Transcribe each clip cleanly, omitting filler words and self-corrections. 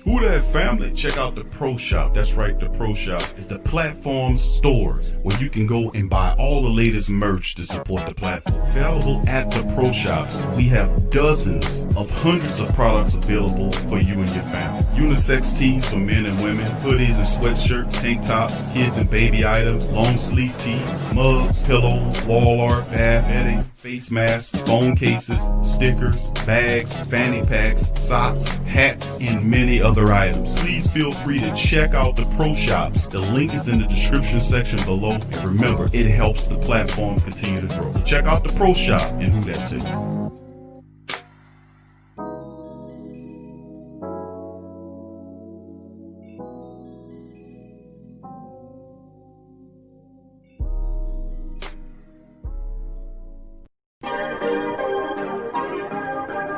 Who that family? Check out the Pro Shop. That's right, the Pro Shop is the platform store where you can go and buy all the latest merch to support the platform. Available at the Pro Shops, we have dozens of hundreds of products available for you and your family. Unisex tees for men and women, hoodies and sweatshirts, tank tops, kids and baby items, long sleeve tees, mugs, pillows, wall art, bath bedding, face masks, phone cases, stickers, bags, fanny packs, socks, hats, and many other items. Please feel free to check out the Pro Shops. The link is in the description section below. And remember, it helps the platform continue to grow. Check out the Pro Shop and who that to.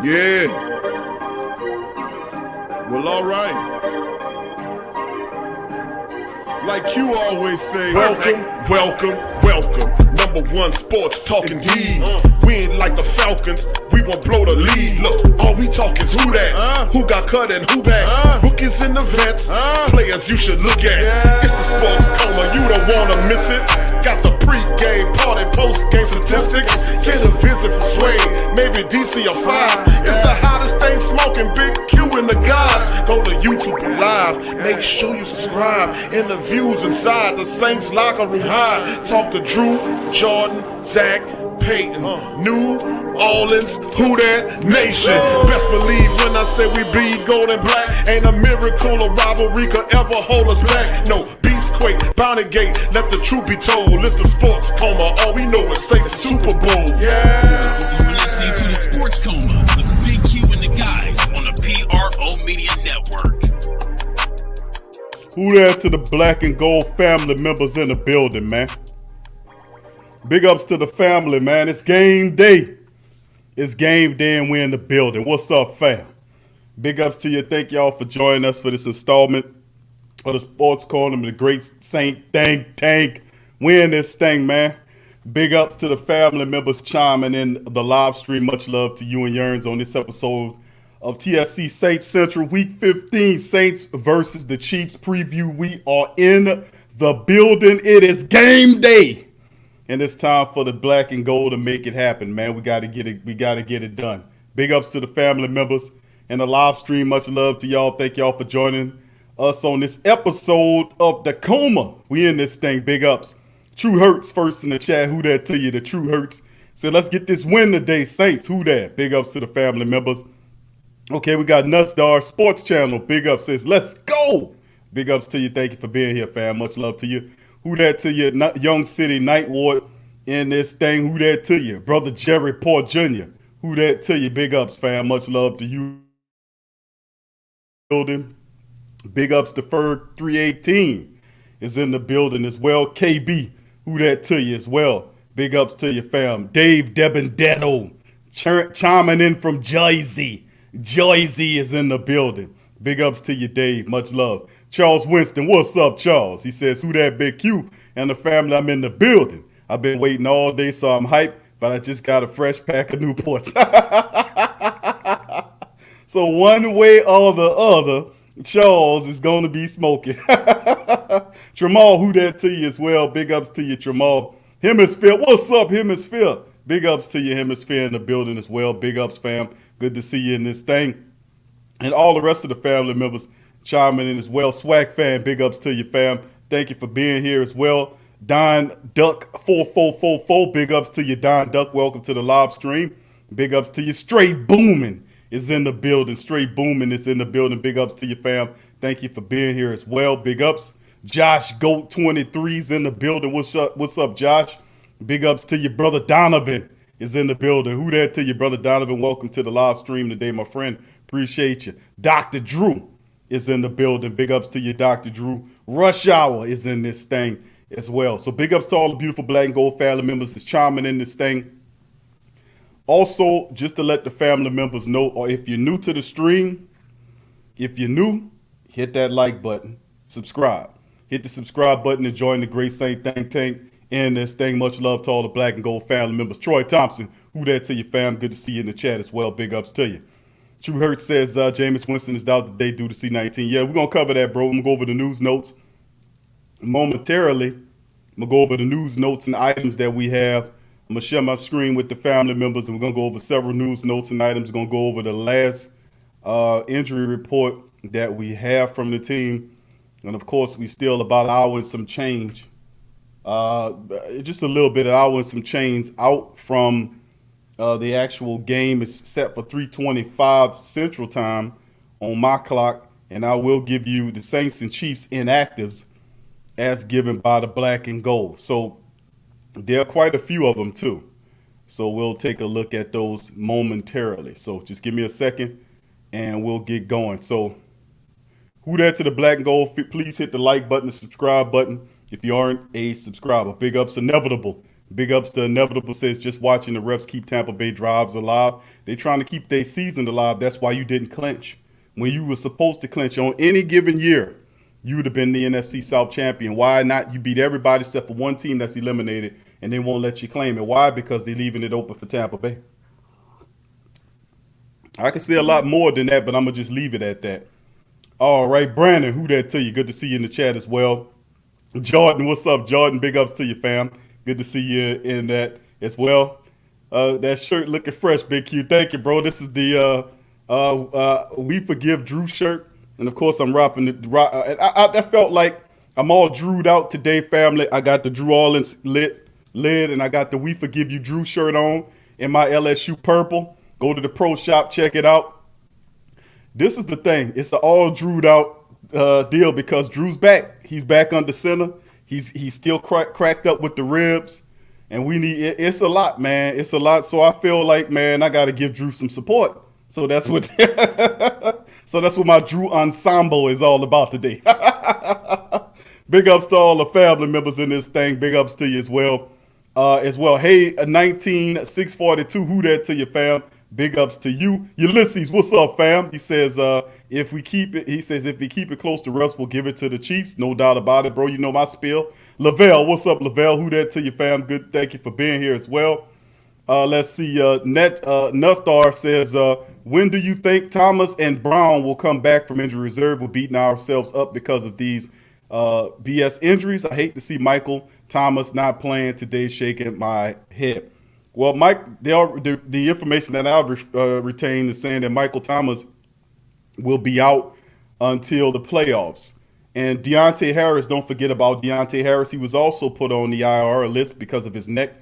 Yeah. Well, all right. Like you always say, welcome, welcome, welcome. Number one sports talking D's. We ain't like the Falcons, we won't blow the lead. Look, all we talk is who that, who got cut and who back. Rookies and the vets, players you should look at. It's the sports coma, you don't wanna miss it. Got the pre-game, party, post-game statistics. Get a visit from Sway, maybe DC or 5. It's the hottest thing smoking, Big Q and the guys. Go to YouTube Live, make sure you subscribe. Interviews inside the Saints locker room high. Talk to Drew, Jordan, Zach, Peyton, New Orleans, who that nation. Best believe when I say we bleed gold and black. Ain't a miracle or rivalry could ever hold us back. No, Beastquake, Bounty Gate, let the truth be told. It's the sports coma, all we know is say Super Bowl. Yeah. You're listening to the Sports Coma with Big Q and the guys on the PRO Media Network. Who that to the black and gold family members in the building, man? Big ups to the family, man. It's game day. It's game day and we're in the building. What's up, fam? Big ups to you. Thank y'all for joining us for this installment of the Sports Corner, the great Saint Tank. We in this thing, man. Big ups to the family members chiming in the live stream. Much love to you and Yearns on this episode of TSC Saints Central Week 15. Saints versus the Chiefs preview. We are in the building. It is game day. And it's time for the black and gold to make it happen, man. We got to get it. We got to get it done. Big ups to the family members and the live stream. Much love to y'all. Thank y'all for joining us on this episode of the Coma. We in this thing. Big ups. True Hurts first in the chat. Who that to you? The True Hurts said, let's get this win today, Saints. Who that? Big ups to the family members. Okay, we got Nutstar Sports Channel. Big ups says, let's go. Big ups to you. Thank you for being here, fam. Much love to you. Who that to you? Young City Night Ward in this thing. Who that to you? Brother Jerry Port Jr. Who that to you? Big ups, fam. Much love to you. Building. Big ups to Ferg 318 is in the building as well. KB, who that to you as well? Big ups to you, fam. Dave Debendetto chiming in from Jersey. Jersey is in the building. Big ups to you, Dave. Much love. Charles Winston, what's up, Charles? He says, who that Big Q and the family? I'm in the building. I've been waiting all day, so I'm hyped, but I just got a fresh pack of Newports. So one way or the other, Charles is going to be smoking. Tramal, who that to you as well? Big ups to you, Tramal. Hemisphere, what's up, Hemisphere? Big ups to you, Hemisphere in the building as well. Big ups, fam. Good to see you in this thing. And all the rest of the family members chiming in as well. Swag fan, big ups to you, fam. Thank you for being here as well. Don Duck 4444, big ups to you, Don Duck. Welcome to the live stream. Big ups to you. Straight Booming is in the building. Straight Booming is in the building. Big ups to you, fam. Thank you for being here as well. Big ups. Josh Goat 23 is in the building. What's up, Josh? Big ups to you, brother Donovan is in the building. Who that to you, brother Donovan? Welcome to the live stream today, my friend. Appreciate you. Dr. Drew is in the building. Big ups to you, Dr. Drew. Rush Hour is in this thing as well. So big ups to all the beautiful black and gold family members that's chiming in this thing. Also, just to let the family members know, or if you're new to the stream, if you're new, hit that like button, subscribe. Hit the subscribe button and join the great Saint Think Tank in this thing. Much love to all the black and gold family members. Troy Thompson, who that to you, fam? Good to see you in the chat as well. Big ups to you. True Hurt says Jameis Winston is out today due to C-19. Yeah, we're going to cover that, bro. I'm going to go over the news notes momentarily. I'm going to go over the news notes and items that we have. I'm going to share my screen with the family members, and we're going to go over several news notes and items. We're going to go over the last injury report that we have from the team. And, of course, we still about an hour and some change. Just a little bit, an hour and some change out from the actual game. Is set for 3:25 Central Time on my clock. And I will give you the Saints and Chiefs inactives as given by the black and gold. So there are quite a few of them, too. So we'll take a look at those momentarily. So just give me a second, and we'll get going. So who that to the black and gold? Please hit the like button, the subscribe button if you aren't a subscriber. Big ups to Inevitable. Big ups to Inevitable says just watching the refs keep Tampa Bay drives alive. They're trying to keep their season alive. That's why you didn't clinch. When you were supposed to clinch on any given year, you would have been the NFC South champion. Why not? You beat everybody except for one team that's eliminated, and they won't let you claim it. Why? Because they're leaving it open for Tampa Bay. I can say a lot more than that, but I'm going to just leave it at that. All right, Brandon, who that to you? Good to see you in the chat as well. Jordan, what's up, Jordan? Big ups to you, fam. Good to see you in that as well. That shirt looking fresh, Big Q. Thank you, bro. This is the We Forgive Drew shirt. And, of course, I'm rocking it. I felt like I'm all drewed out today, family. I got the Drew Orleans lid, and I got the We Forgive You Drew shirt on in my LSU purple. Go to the pro shop, check it out. This is the thing. It's an all drewed out deal because Drew's back. He's back under center. He's still cracked up with the ribs. And we need it's a lot, man. It's a lot. So I feel like, man, I got to give Drew some support. So that's what my Drew ensemble is all about today. Big ups to all the family members in this thing. Big ups to you as well. Hey, 19642, who that to you, fam? Big ups to you. Ulysses, what's up, fam? He says, if we keep it close to Russ, we'll give it to the Chiefs. No doubt about it, bro. You know my spiel. Lavelle, what's up, Lavelle? Who that to you, fam? Good. Thank you for being here as well. Let's see. Nustar says, when do you think Thomas and Brown will come back from injury reserve? We're beating ourselves up because of these BS injuries. I hate to see Michael Thomas not playing today, shaking my head. Well, Mike, the information that I've retained is saying that Michael Thomas will be out until the playoffs. And Deontay Harris, don't forget about Deontay Harris. He was also put on the IR list because of his neck.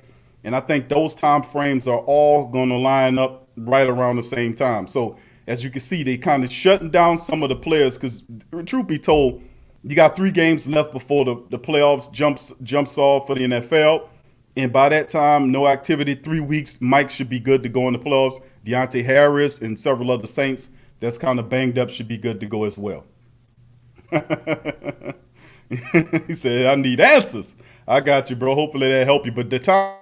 And I think those time frames are all going to line up right around the same time. So as you can see, they kind of shutting down some of the players because, truth be told, you got 3 games left before the playoffs jumps off for the NFL. And by that time, no activity, 3 weeks, Mike should be good to go in the playoffs. Deontay Harris and several other Saints that's kind of banged up should be good to go as well. He said, I need answers. I got you, bro. Hopefully that help you. But the time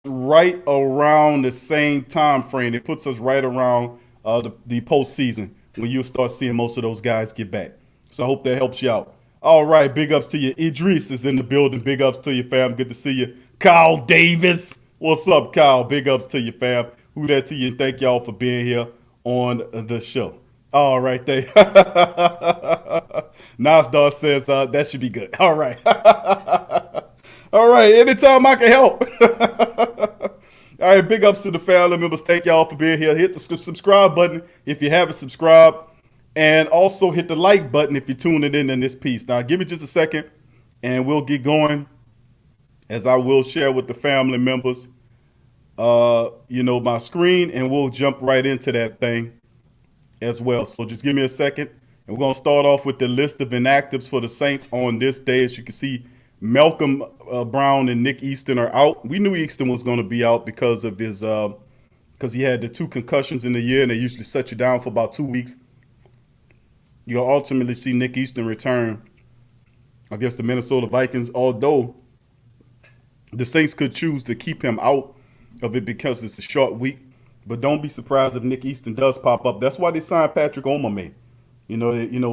right around the same time frame, it puts us right around the postseason when you'll start seeing most of those guys get back. So I hope that helps you out. All right, big ups to you. Idris is in the building. Big ups to you, fam. Good to see you. Kyle Davis. What's up, Kyle? Big ups to you, fam. Who that to you? And thank y'all for being here on the show. All right, there. Nasdar says that should be good. All right. All right, anytime I can help. All right, big ups to the family members. Thank y'all for being here. Hit the subscribe button if you haven't subscribed. And also hit the like button if you're tuning in this piece. Now, give me just a second, and we'll get going, as I will share with the family members, my screen, and we'll jump right into that thing as well. So just give me a second, and we're going to start off with the list of inactives for the Saints on this day. As you can see, Malcolm Brown and Nick Easton are out. We knew Easton was going to be out because of his because he had the 2 concussions in the year, and they usually set you down for about 2 weeks. You'll ultimately see Nick Easton return against the Minnesota Vikings, although the Saints could choose to keep him out of it because it's a short week. But don't be surprised if Nick Easton does pop up. That's why they signed Patrick Omame.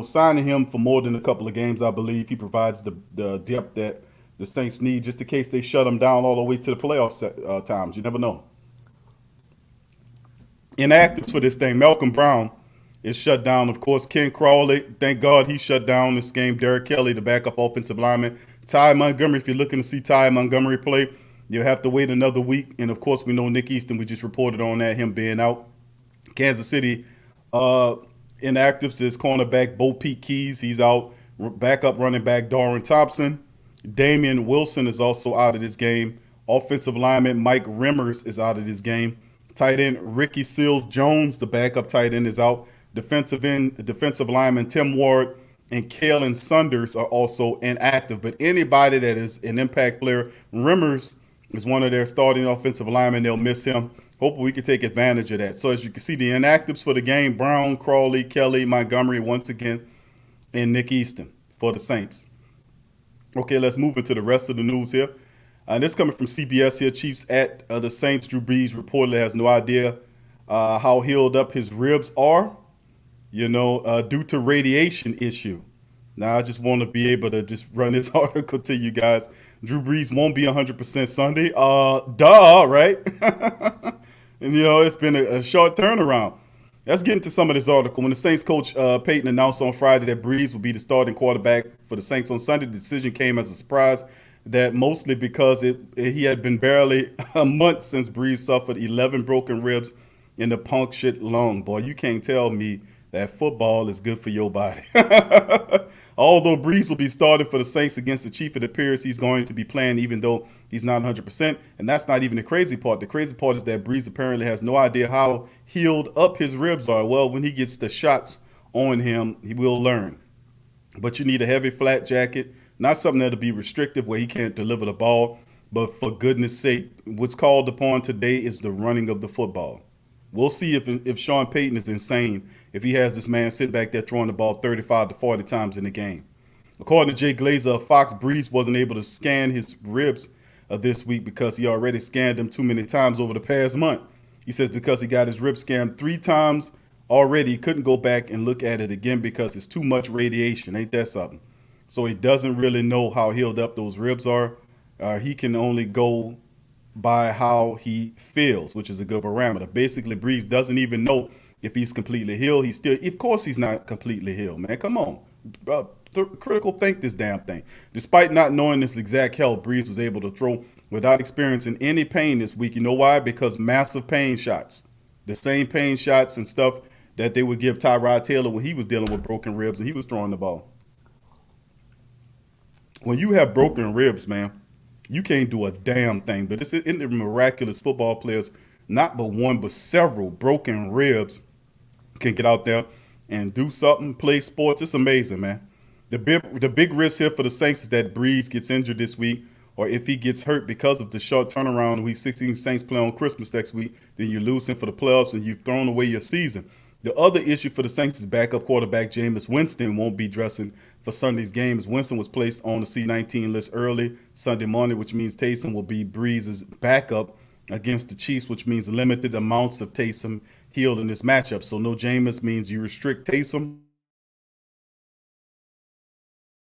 Signing him for more than a couple of games, I believe he provides the depth that the Saints need just in case they shut him down all the way to the playoff times. You never know. Inactives for this thing. Malcolm Brown is shut down. Of course, Ken Crawley, thank God he shut down this game. Derek Kelly, the backup offensive lineman. Ty Montgomery, if you're looking to see Ty Montgomery play, you'll have to wait another week. And of course, we know Nick Easton, we just reported on that, him being out. Kansas City inactives is cornerback Bo Peep Keys. He's out. Backup running back Darren Thompson. Damian Wilson is also out of this game. Offensive lineman Mike Remmers is out of this game. Tight end Ricky Seals Jones, the backup tight end, is out. Defensive lineman Tim Ward and Kalen Saunders are also inactive. But anybody that is an impact player, Remmers is one of their starting offensive linemen. They'll miss him. Hopefully we can take advantage of that. So as you can see, the inactives for the game, Brown, Crawley, Kelly, Montgomery once again, and Nick Easton for the Saints. Okay, let's move into the rest of the news here. This coming from CBS here. Chiefs at the Saints. Drew Brees reportedly has no idea how healed up his ribs are, due to radiation issue. Now, I just want to be able to just run this article to you guys. Drew Brees won't be 100% Sunday. Right? And, it's been a short turnaround. Let's get into some of this article. When the Saints coach Peyton announced on Friday that Brees would be the starting quarterback for the Saints on Sunday, the decision came as a surprise. That mostly because he had been barely a month since Brees suffered 11 broken ribs in the punctured lung. Boy, you can't tell me that football is good for your body. Although Brees will be starting for the Saints against the Chiefs, it appears he's going to be playing even though he's not 100%. And that's not even the crazy part. The crazy part is that Brees apparently has no idea how healed up his ribs are. Well, when he gets the shots on him, he will learn. But you need a heavy flat jacket, not something that'll be restrictive where he can't deliver the ball. But for goodness sake, what's called upon today is the running of the football. We'll see if Sean Payton is insane if he has this man sitting back there throwing the ball 35 to 40 times in the game. According to Jay Glazer of Fox, Brees wasn't able to scan his ribs this week because he already scanned them too many times over the past month. He says because he got his ribs scanned 3 times already, he couldn't go back and look at it again because it's too much radiation. Ain't that something? So he doesn't really know how healed up those ribs are. He can only go by how he feels, which is a good parameter. Basically, Brees doesn't even know if he's completely healed. Of course he's not completely healed, man. Come on. Critical think this damn thing. Despite not knowing this exact health, Brees was able to throw without experiencing any pain this week. You know why? Because massive pain shots. The same pain shots and stuff that they would give Tyrod Taylor when he was dealing with broken ribs and he was throwing the ball. When you have broken ribs, man, you can't do a damn thing. But isn't it miraculous football players, not but one, but several broken ribs can get out there and do something, play sports. It's amazing, man. The big risk here for the Saints is that Brees gets injured this week, or if he gets hurt because of the short turnaround. Week 16 Saints play on Christmas next week, then you lose him for the playoffs and you've thrown away your season. The other issue for the Saints is backup quarterback Jameis Winston won't be dressing for Sunday's games. Winston was placed on the C-19 list early Sunday morning, which means Taysom will be Brees' backup against the Chiefs, which means limited amounts of Taysom healed in this matchup. So no Jameis means you restrict Taysom.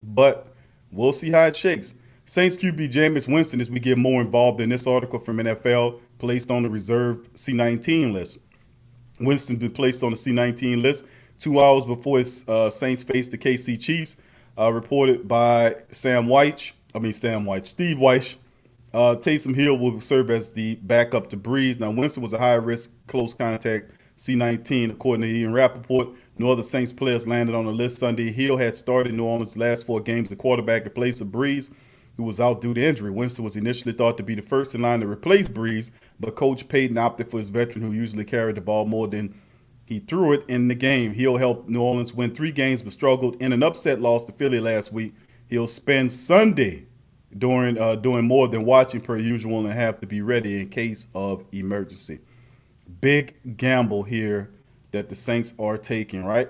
But we'll see how it shakes. Saints QB Jameis Winston, as we get more involved in this article from NFL, placed on the reserve C-19 list. Winston been placed on the C-19 list 2 hours before his Saints faced the KC Chiefs, reported by Steve Wyche. Taysom Hill will serve as the backup to Brees. Now, Winston was a high-risk, close contact C-19, according to Ian Rappaport. No other Saints players landed on the list Sunday. Hill had started New Orleans' last 4 games, the quarterback in place of Brees, who was out due to injury. Winston was initially thought to be the first in line to replace Brees, but Coach Payton opted for his veteran who usually carried the ball more than he threw it in the game. Hill helped New Orleans win 3 games but struggled in an upset loss to Philly last week. He'll spend Sunday doing more than watching per usual and have to be ready in case of emergency. Big gamble here that the Saints are taking, right?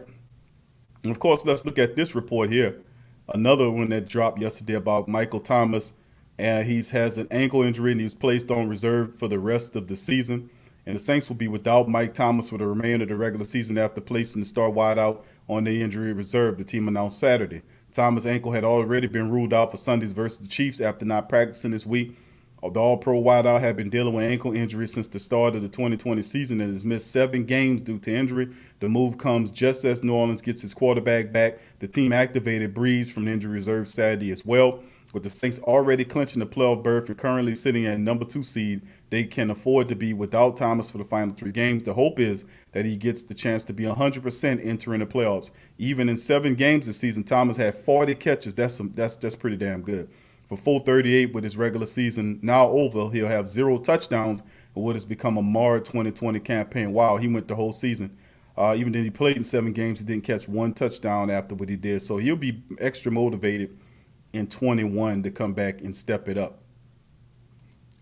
And of course, let's look at this report here. Another one that dropped yesterday about Michael Thomas. And he has an ankle injury and he was placed on reserve for the rest of the season. And the Saints will be without Mike Thomas for the remainder of the regular season after placing the star wideout on the injury reserve, the team announced Saturday. Thomas' ankle had already been ruled out for Sundays versus the Chiefs after not practicing this week. The All-Pro wideout had been dealing with ankle injury since the start of the 2020 season and has missed 7 games due to injury. The move comes just as New Orleans gets his quarterback back. The team activated Brees from the injury reserve Saturday as well. With the Saints already clinching the playoff berth and currently sitting at number 2 seed, they can afford to be without Thomas for the final 3 games. The hope is that he gets the chance to be 100% entering the playoffs. Even in 7 games this season, Thomas had 40 catches. That's pretty damn good. For 438 with his regular season now over, he'll have 0 touchdowns in what has become a marred 2020 campaign. Wow, he went the whole season. Even though he played in 7 games, he didn't catch 1 touchdown after what he did. So he'll be extra motivated in 21 to come back and step it up.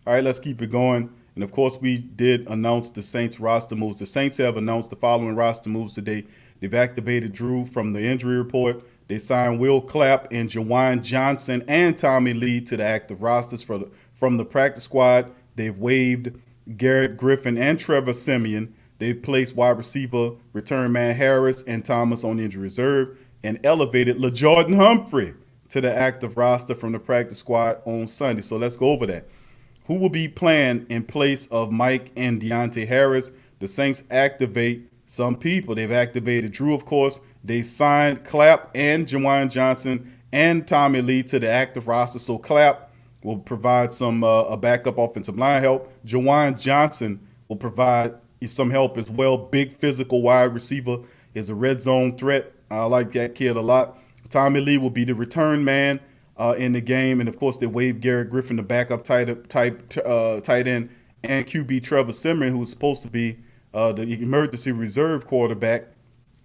All right, let's keep it going. And, of course, we did announce the Saints roster moves. The Saints have announced the following roster moves today. They've activated Drew from the injury report. They signed Will Clapp and Jawan Johnson and Tommy Lee to the active rosters from the practice squad. They've waived Garrett Griffin and Trevor Siemian. They've placed wide receiver return man Harris and Thomas on injury reserve and elevated LaJordan Humphrey to the active roster from the practice squad on Sunday. So let's go over that. Who will be playing in place of Mike and Deontay Harris? The Saints activate some people. They've activated Drew, of course. They signed Clapp and Jawan Johnson and Tommy Lee to the active roster. So Clapp will provide some a backup offensive line help. Jawan Johnson will provide some help as well. Big physical wide receiver, is a red zone threat. I like that kid a lot. Tommy Lee will be the return man in the game. And, of course, they waived Garrett Griffin, the backup tight end, and QB Trevor Siemian, who was supposed to be the emergency reserve quarterback.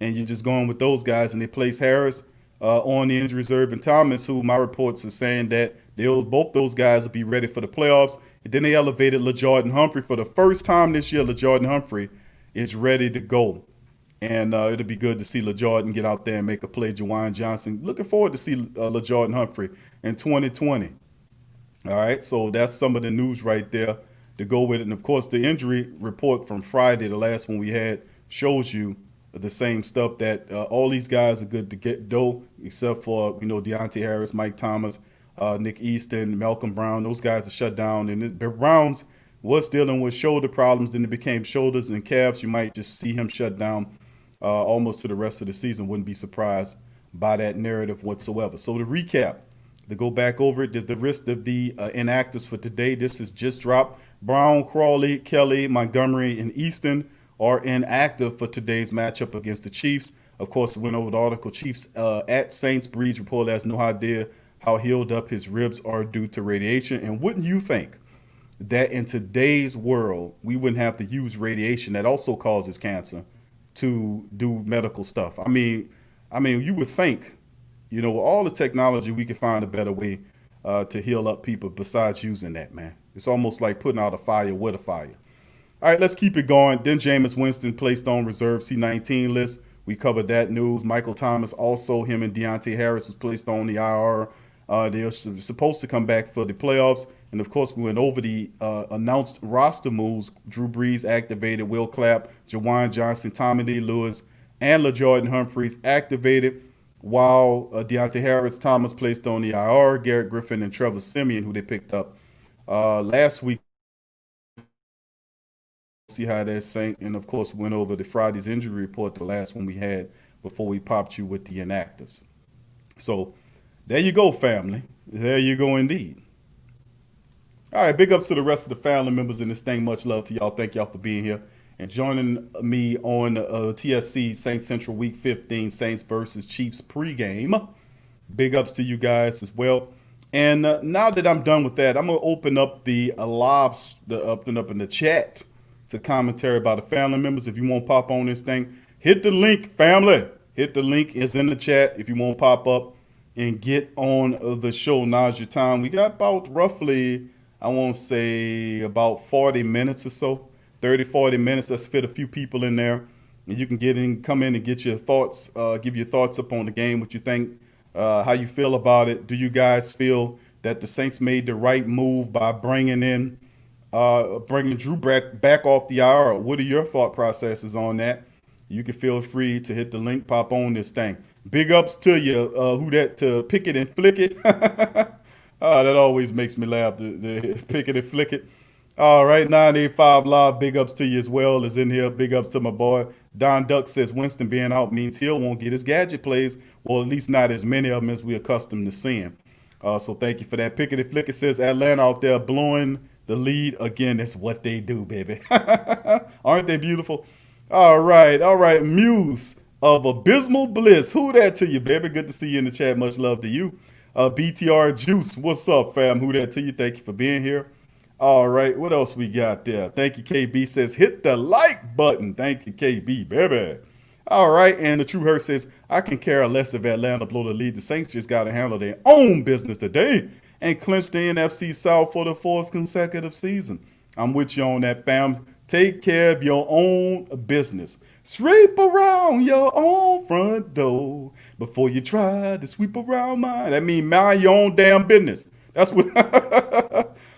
And you're just going with those guys. And they place Harris on the injury reserve and Thomas, who my reports are saying that both those guys will be ready for the playoffs. And then they elevated LaJordan Humphrey. For the first time this year, LaJordan Humphrey is ready to go. And it'll be good to see LaJordan get out there and make a play. Jawan Johnson. Looking forward to see LaJordan Humphrey in 2020. All right, so that's some of the news right there to go with it. And, of course, the injury report from Friday, the last one we had, shows you the same stuff that all these guys are good to get though, except for, Deontay Harris, Mike Thomas, Nick Easton, Malcolm Brown. Those guys are shut down. And the Browns was dealing with shoulder problems. Then it became shoulders and calves. You might just see him shut down almost to the rest of the season. Wouldn't be surprised by that narrative whatsoever. So to recap, to go back over it, there's the list of the inactives for today. This is just dropped. Brown, Crawley, Kelly, Montgomery, and Easton are inactive for today's matchup against the Chiefs. Of course, we went over the article. Chiefs at Saints. Brees report has no idea how healed up his ribs are due to radiation. And wouldn't you think that in today's world, we wouldn't have to use radiation that also causes cancer to do medical stuff? I mean, you would think, with all the technology, we could find a better way to heal up people besides using that, man. It's almost like putting out a fire with a fire. All right, let's keep it going. Then Jameis Winston placed on reserve C-19 list. We covered that news. Michael Thomas, also him and Deontay Harris was placed on the IR. They're supposed to come back for the playoffs. And, of course, we went over the announced roster moves. Drew Brees activated, Will Clapp, Jawan Johnson, Tommy Lee Lewis, and LaJordan Humphreys activated, while Deontay Harris, Thomas placed on the IR, Garrett Griffin, and Trevor Siemian, who they picked up last week. See how that sank. And, of course, went over the Friday's injury report, the last one we had before we popped you with the inactives. So there you go, family. There you go indeed. All right, big ups to the rest of the family members in this thing. Much love to y'all. Thank y'all for being here and joining me on TSC Saints Central Week 15 Saints versus Chiefs pregame. Big ups to you guys as well. And now that I'm done with that, I'm going to open up the open up in the chat to commentary by the family members. If you want to pop on this thing, hit the link, family. Hit the link. It's in the chat if you want to pop up and get on the show. Now's your time. We got about roughly, I won't say about 40 minutes or so, 30, 40 minutes. Let's fit a few people in there. And you can come in and get your thoughts, give your thoughts up on the game, what you think, how you feel about it. Do you guys feel that the Saints made the right move by bringing Drew back off the IR? What are your thought processes on that? You can feel free to hit the link, pop on this thing. Big ups to you, to pick it and flick it. That always makes me laugh. The pick it and flick it. All right, 985 Live, big ups to you as well is in here. Big ups to my boy. Don Duck says Winston being out means Hill won't get his gadget plays, well, at least not as many of them as we're accustomed to seeing. So thank you for that. Pick it and flick it says Atlanta out there blowing the lead. Again, that's what they do, baby. Aren't they beautiful? All right. Muse of Abysmal Bliss. Who that to you, baby? Good to see you in the chat. Much love to you. BTR Juice, what's up, fam? Who that to you? Thank you for being here. All right, what else we got there? Thank you, KB says, hit the like button. Thank you, KB, baby. All right, and the True Hurt says, I can care less if Atlanta blow the lead. The Saints just got to handle their own business today and clinch the NFC South for the fourth consecutive season. I'm with you on that, fam. Take care of your own business. Sweep around your own front door before you try to sweep around mine. That means mind your own damn business. That's what.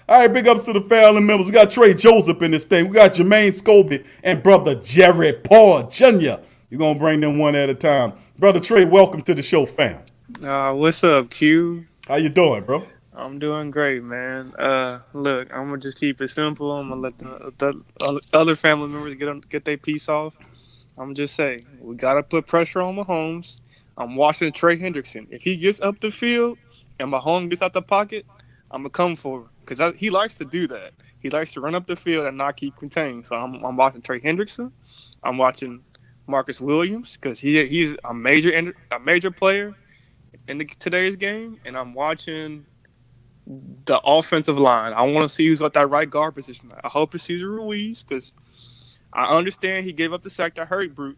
All right, big ups to the family members. We got Trey Joseph in this thing. We got Jermaine Scobie and brother Jerry Paul Jr. You're going to bring them one at a time. Brother Trey, welcome to the show, fam. What's up, Q? How you doing, bro? I'm doing great, man. Look, I'm going to just keep it simple. I'm going to let the other family members get their piece off. I'm just saying, we got to put pressure on Mahomes. I'm watching Trey Hendrickson. If he gets up the field and Mahomes gets out the pocket, I'm going to come for him. Because he likes to do that. He likes to run up the field and not keep contained. So I'm watching Trey Hendrickson. I'm watching Marcus Williams because he's a major player in today's game. And I'm watching the offensive line. I want to see who's got that right guard position. I hope it's Cesar Ruiz because I understand he gave up the sack that hurt Drew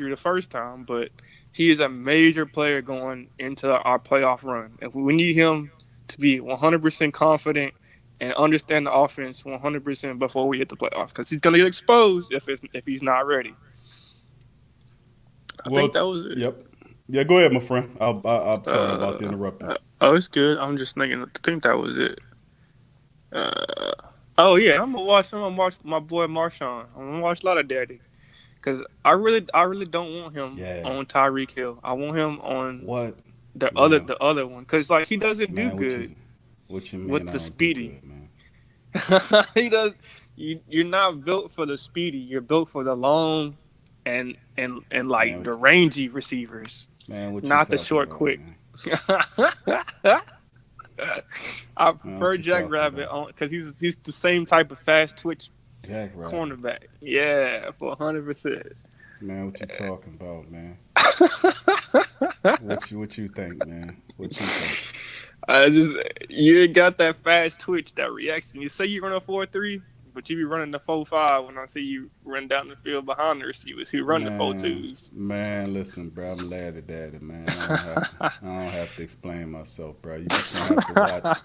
the first time. But he is a major player going into our playoff run. If we need him to be 100% confident and understand the offense 100% before we hit the playoffs, because he's going to get exposed if he's not ready. I think that was it. Yep. Yeah, go ahead, my friend. I'm sorry about the interrupting. It's good. I'm just thinking. I think that was it. I'm gonna watch my boy Marshawn. I'm gonna watch a lot of Daddy, because I really don't want him on Tyreek Hill. I want him on what. The other one, because like he doesn't do good with the speedy. Good, he does. You're not built for the speedy. You're built for the long and the rangy receivers. Man, not the short, about, quick. I prefer Jack Rabbit on because he's the same type of fast twitch cornerback. Yeah, for 100%. Man, what you talking about, man? What you think, man? What you think? You got that fast twitch, that reaction. You say you run a 4-3, but you be running the 4-5 when I see you run down the field behind the receivers who run the 4-2s. Man, listen, bro, I'm lad at daddy, man. I don't have to explain myself, bro. You just gonna have to watch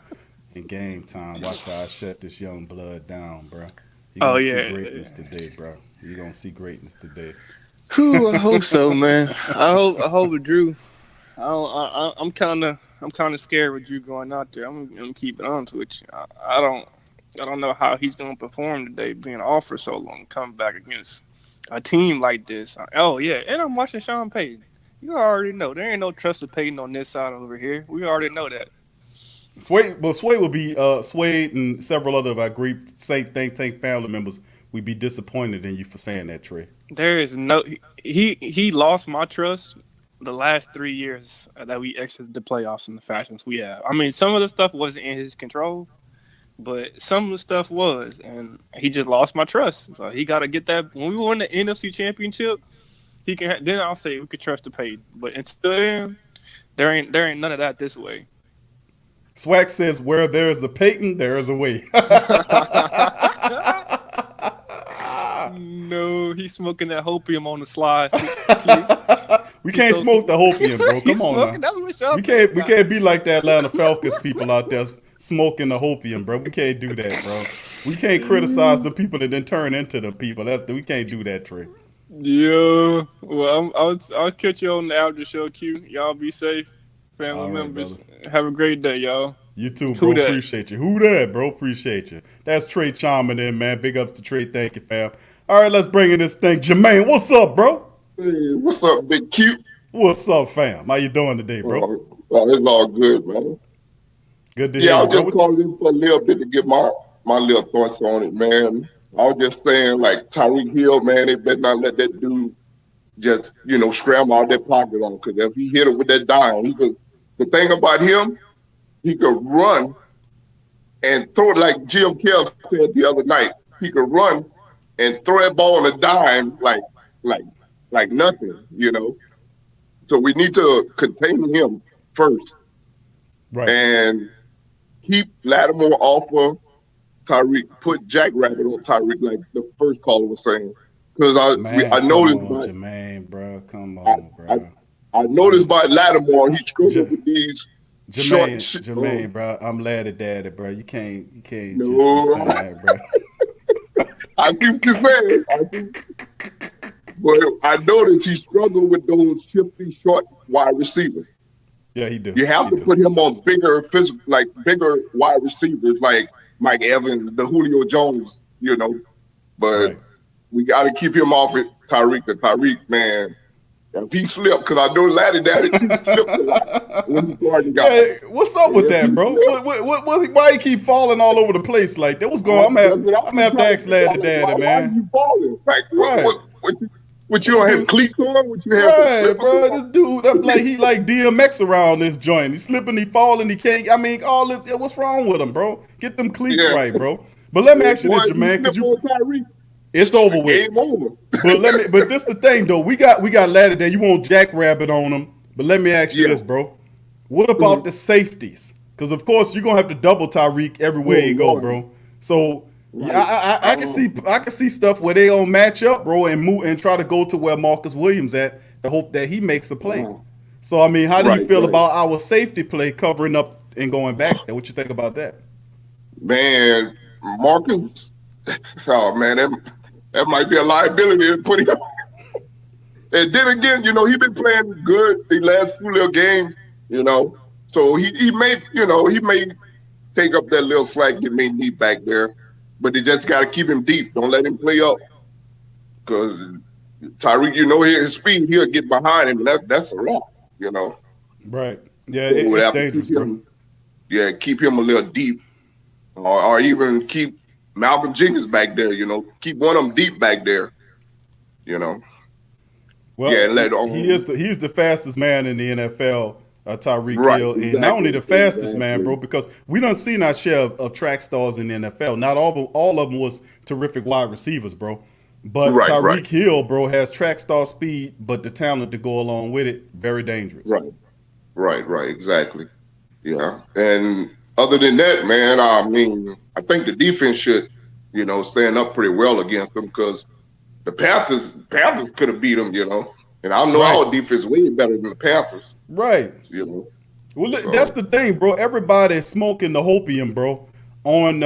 in game time. Watch how I shut this young blood down, bro. You're gonna see greatness today, bro. You're gonna see greatness today. Whew, I hope so, man. I hope it, Drew. I'm kind of scared with Drew going out there. I'm gonna keep it on Twitch. I don't know how he's gonna perform today, being off for so long, come back against a team like this. And I'm watching Sean Payton. You already know there ain't no trust of Payton on this side over here. We already know that. Sway will be Sway and several other of our great Saint Think Tank family members. We'd be disappointed in you for saying that, Trey. There is no he lost my trust the last 3 years that we exited the playoffs in the fashions we have. I mean, some of the stuff wasn't in his control, but some of the stuff was, and he just lost my trust. So he got to get that. When we win the NFC Championship, he can. Then I'll say we could trust the Payton. But until then, there ain't none of that this way. Swag says, "Where there is a Payton, there is a way." No, he's smoking that hopium on the slides. We can't smoke the hopium, bro. Come on now. We can't be like the Atlanta Falcons people out there smoking the hopium, bro. We can't do that, bro. We can't criticize the people that then turn into the people. We can't do that, Trey. Yeah. Well, I'll catch you on the after show, Q. Y'all be safe, family members. Brother. Have a great day, y'all. You too, bro. Appreciate you. Who that, bro? Appreciate you. That's Trey chiming in, man. Big ups to Trey. Thank you, fam. All right, let's bring in this thing. Jermaine, what's up, bro? Hey, what's up, Big Q? What's up, fam? How you doing today, bro? It's all good, man. Good to Yeah, hear I you, was bro. just calling in for a little bit to get my little thoughts on it, man. I was just saying, like Tyreek Hill, man, they better not let that dude just scramble out that pocket on him. Because if he hit it with that dime, he could. The thing about him, he could run and throw it like Jim Kelly said the other night. He could run and throw that ball on a dime like like nothing. So we need to contain him first Right. and keep Lattimore off of Tyreek. Put Jackrabbit on Tyreek, like the first caller was saying. Because Man, I come noticed on, by Jermaine, bro. Come I, on, I bro. I noticed by Lattimore he struggled J- with these short. Jermaine, bro. I'm glad at that, bro. You can't just be No, saying that, bro. I see what you're saying. But I noticed he struggled with those shifty short wide receivers. Yeah, he do. You have He to do. put him on bigger physical, like bigger wide receivers, like Mike Evans, the Julio Jones. But Right. we got to keep him off it, Tyreek. The Tyreek, man, if he slipped, because I know Laddie Daddy too slipped a lot when he guarding guys. Yeah, what's up with If that, he bro? slipped, Why he keep falling all over the place like that? What's going on? that's what I'm I've gonna been have to trying to ask figure Lad out. Like, Daddy, why are man. you falling? Like, Right. what you This don't have dude, cleats on? What you have some right, slippers bro. on? This dude, I'm like he like DMX around this joint. He's slipping, he falling, he can't. I mean, all this. What's wrong with him, bro? Get them cleats Yeah. right, bro. But let me ask you Boy, this, if you Jermaine, slip because on Tyreek, it's over with. game over. But this the thing though. We got Laddie there. You want Jackrabbit on him. But let me ask you Yeah. this, bro. What about the safeties? Because of course you're gonna have to double Tyreek everywhere Oh you go, Lord. bro. So yeah, Right. I can see stuff where they don't match up, bro, and move and try to go to where Marcus Williams at to hope that he makes a play. Wow. So I mean, how do you Right, feel right. about our safety play covering up and going back there? What you think about that? Man, Marcus, oh man, that might be a liability to put him. And then again, he been playing good the last few little games. So he may take up that little slack that may need back there. But they just gotta keep him deep. Don't let him play up. Because Tyreek, his speed, he'll get behind him, and that's a wrap. Right. Yeah, So we it's have to keep dangerous, bro. him, yeah, keep him a little deep. Or even keep Malcolm Jenkins back there, keep one of them deep back there, you know. Well, Yeah, let he's the fastest man in the NFL, Tyreek right, Hill, and not only the fastest man, exactly. bro, because we done seen our share of track stars in the NFL. Not all of them was terrific wide receivers, bro. But Right, Tyreek Hill, bro, has track star speed, but the talent to go along with it, very dangerous. right, exactly. Yeah. And other than that, man, I mean, I think the defense should, stand up pretty well against them because the Panthers could have beat them. And I know Right, our defense way better than the Panthers, right. you know. Well, that's So the thing, bro. Everybody smoking the hopium, bro, on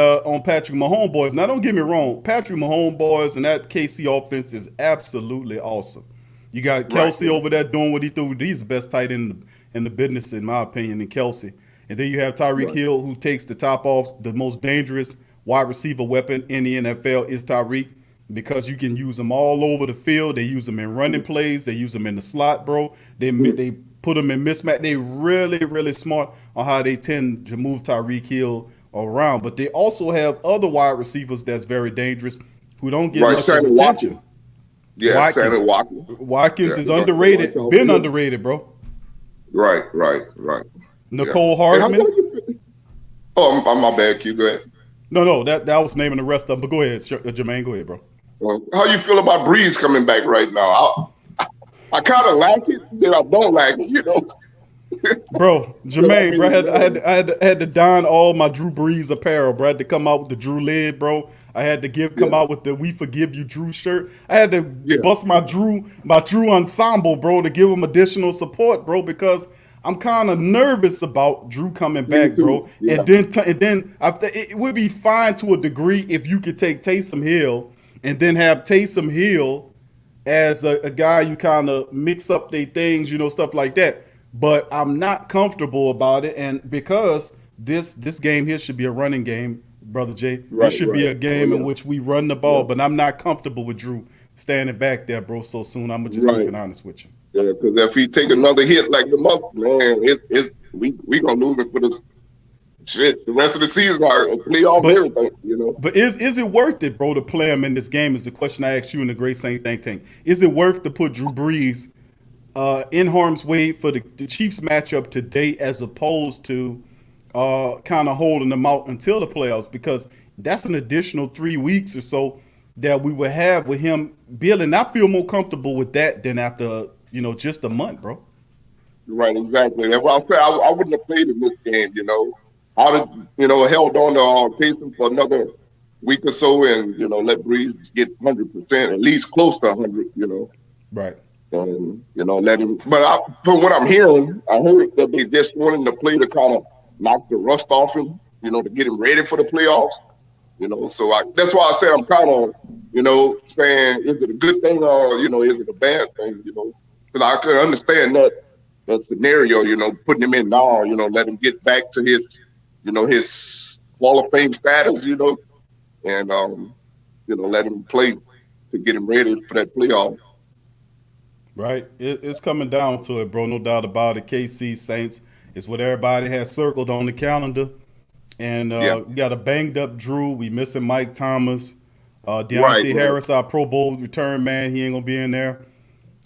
Patrick Mahomes boys. Now, don't get me wrong. Patrick Mahomes boys and that KC offense is absolutely awesome. You got Kelsey right. over there doing what he do. He's the best tight end in the business, in my opinion, in Kelsey. And then you have Tyreek Right. Hill, who takes the top off. The most dangerous wide receiver weapon in the NFL is Tyreek because you can use them all over the field. They use them in running plays. They use them in the slot, bro. They put them in mismatch. They really smart on how they tend to move Tyreek Hill around. But they also have other wide receivers that's very dangerous who don't get Right, much Sammy of attention. Watkins. Yeah, Sammy Watkins. Watkins. Watkins Yeah, is we're gonna watch underrated. out Been for him. underrated, bro. Right. Yeah. Nicole And how Hardman. you Oh, my bad, Q. Go ahead. No, that was naming the rest of them. But go ahead, Jermaine. Go ahead, bro. How you feel about Brees coming back right now? I kind of like it, then I don't like it. Bro, Jermaine, bro, I had to don all my Drew Brees apparel, bro. I had to come out with the Drew lid, bro. I had to come out with the "We Forgive You" Drew shirt. I had to bust my Drew ensemble, bro, to give him additional support, bro, because I'm kind of nervous about Drew coming back, bro. Yeah. And then after it would be fine to a degree if you could take Taysom Hill and then have Taysom Hill as a guy you kind of mix up their things, stuff like that. But I'm not comfortable about it, and because this game here should be a running game, Brother Jay. This should be a game in which we run the ball, but I'm not comfortable with Drew standing back there, bro, so soon. I'm just keeping honest with you. Yeah, because if he take another hit like the month, man, we gonna lose it for the shit, the rest of the season are playoff But everything, you know. But is it worth it, bro, to play him in this game? Is the question I asked you in the Great Saint Think Tank. Is it worth to put Drew Brees in harm's way for the Chiefs matchup today, as opposed to kind of holding them out until the playoffs? Because that's an additional 3 weeks or so that we would have with him building. I feel more comfortable with that than after just a month, bro. Right, exactly. That's what I said. I wouldn't have played in this game, you know. I'd have, held on to Taysom for another week or so and, let Brees get 100%, at least close to 100, Right. And, let him. But from what I'm hearing, I heard that they just wanted to play to kind of knock the rust off him, to get him ready for the playoffs. So that's why I said I'm kind of, saying, is it a good thing or, is it a bad thing, because I could understand that scenario, putting him in now, let him get back to his, his Hall of Fame status, and, let him play to get him ready for that playoff. Right. It's coming down to it, bro. No doubt about it. KC Saints is what everybody has circled on the calendar. And we got a banged up Drew. We missing Mike Thomas. Deontay Harris, our Pro Bowl return man. He ain't going to be in there.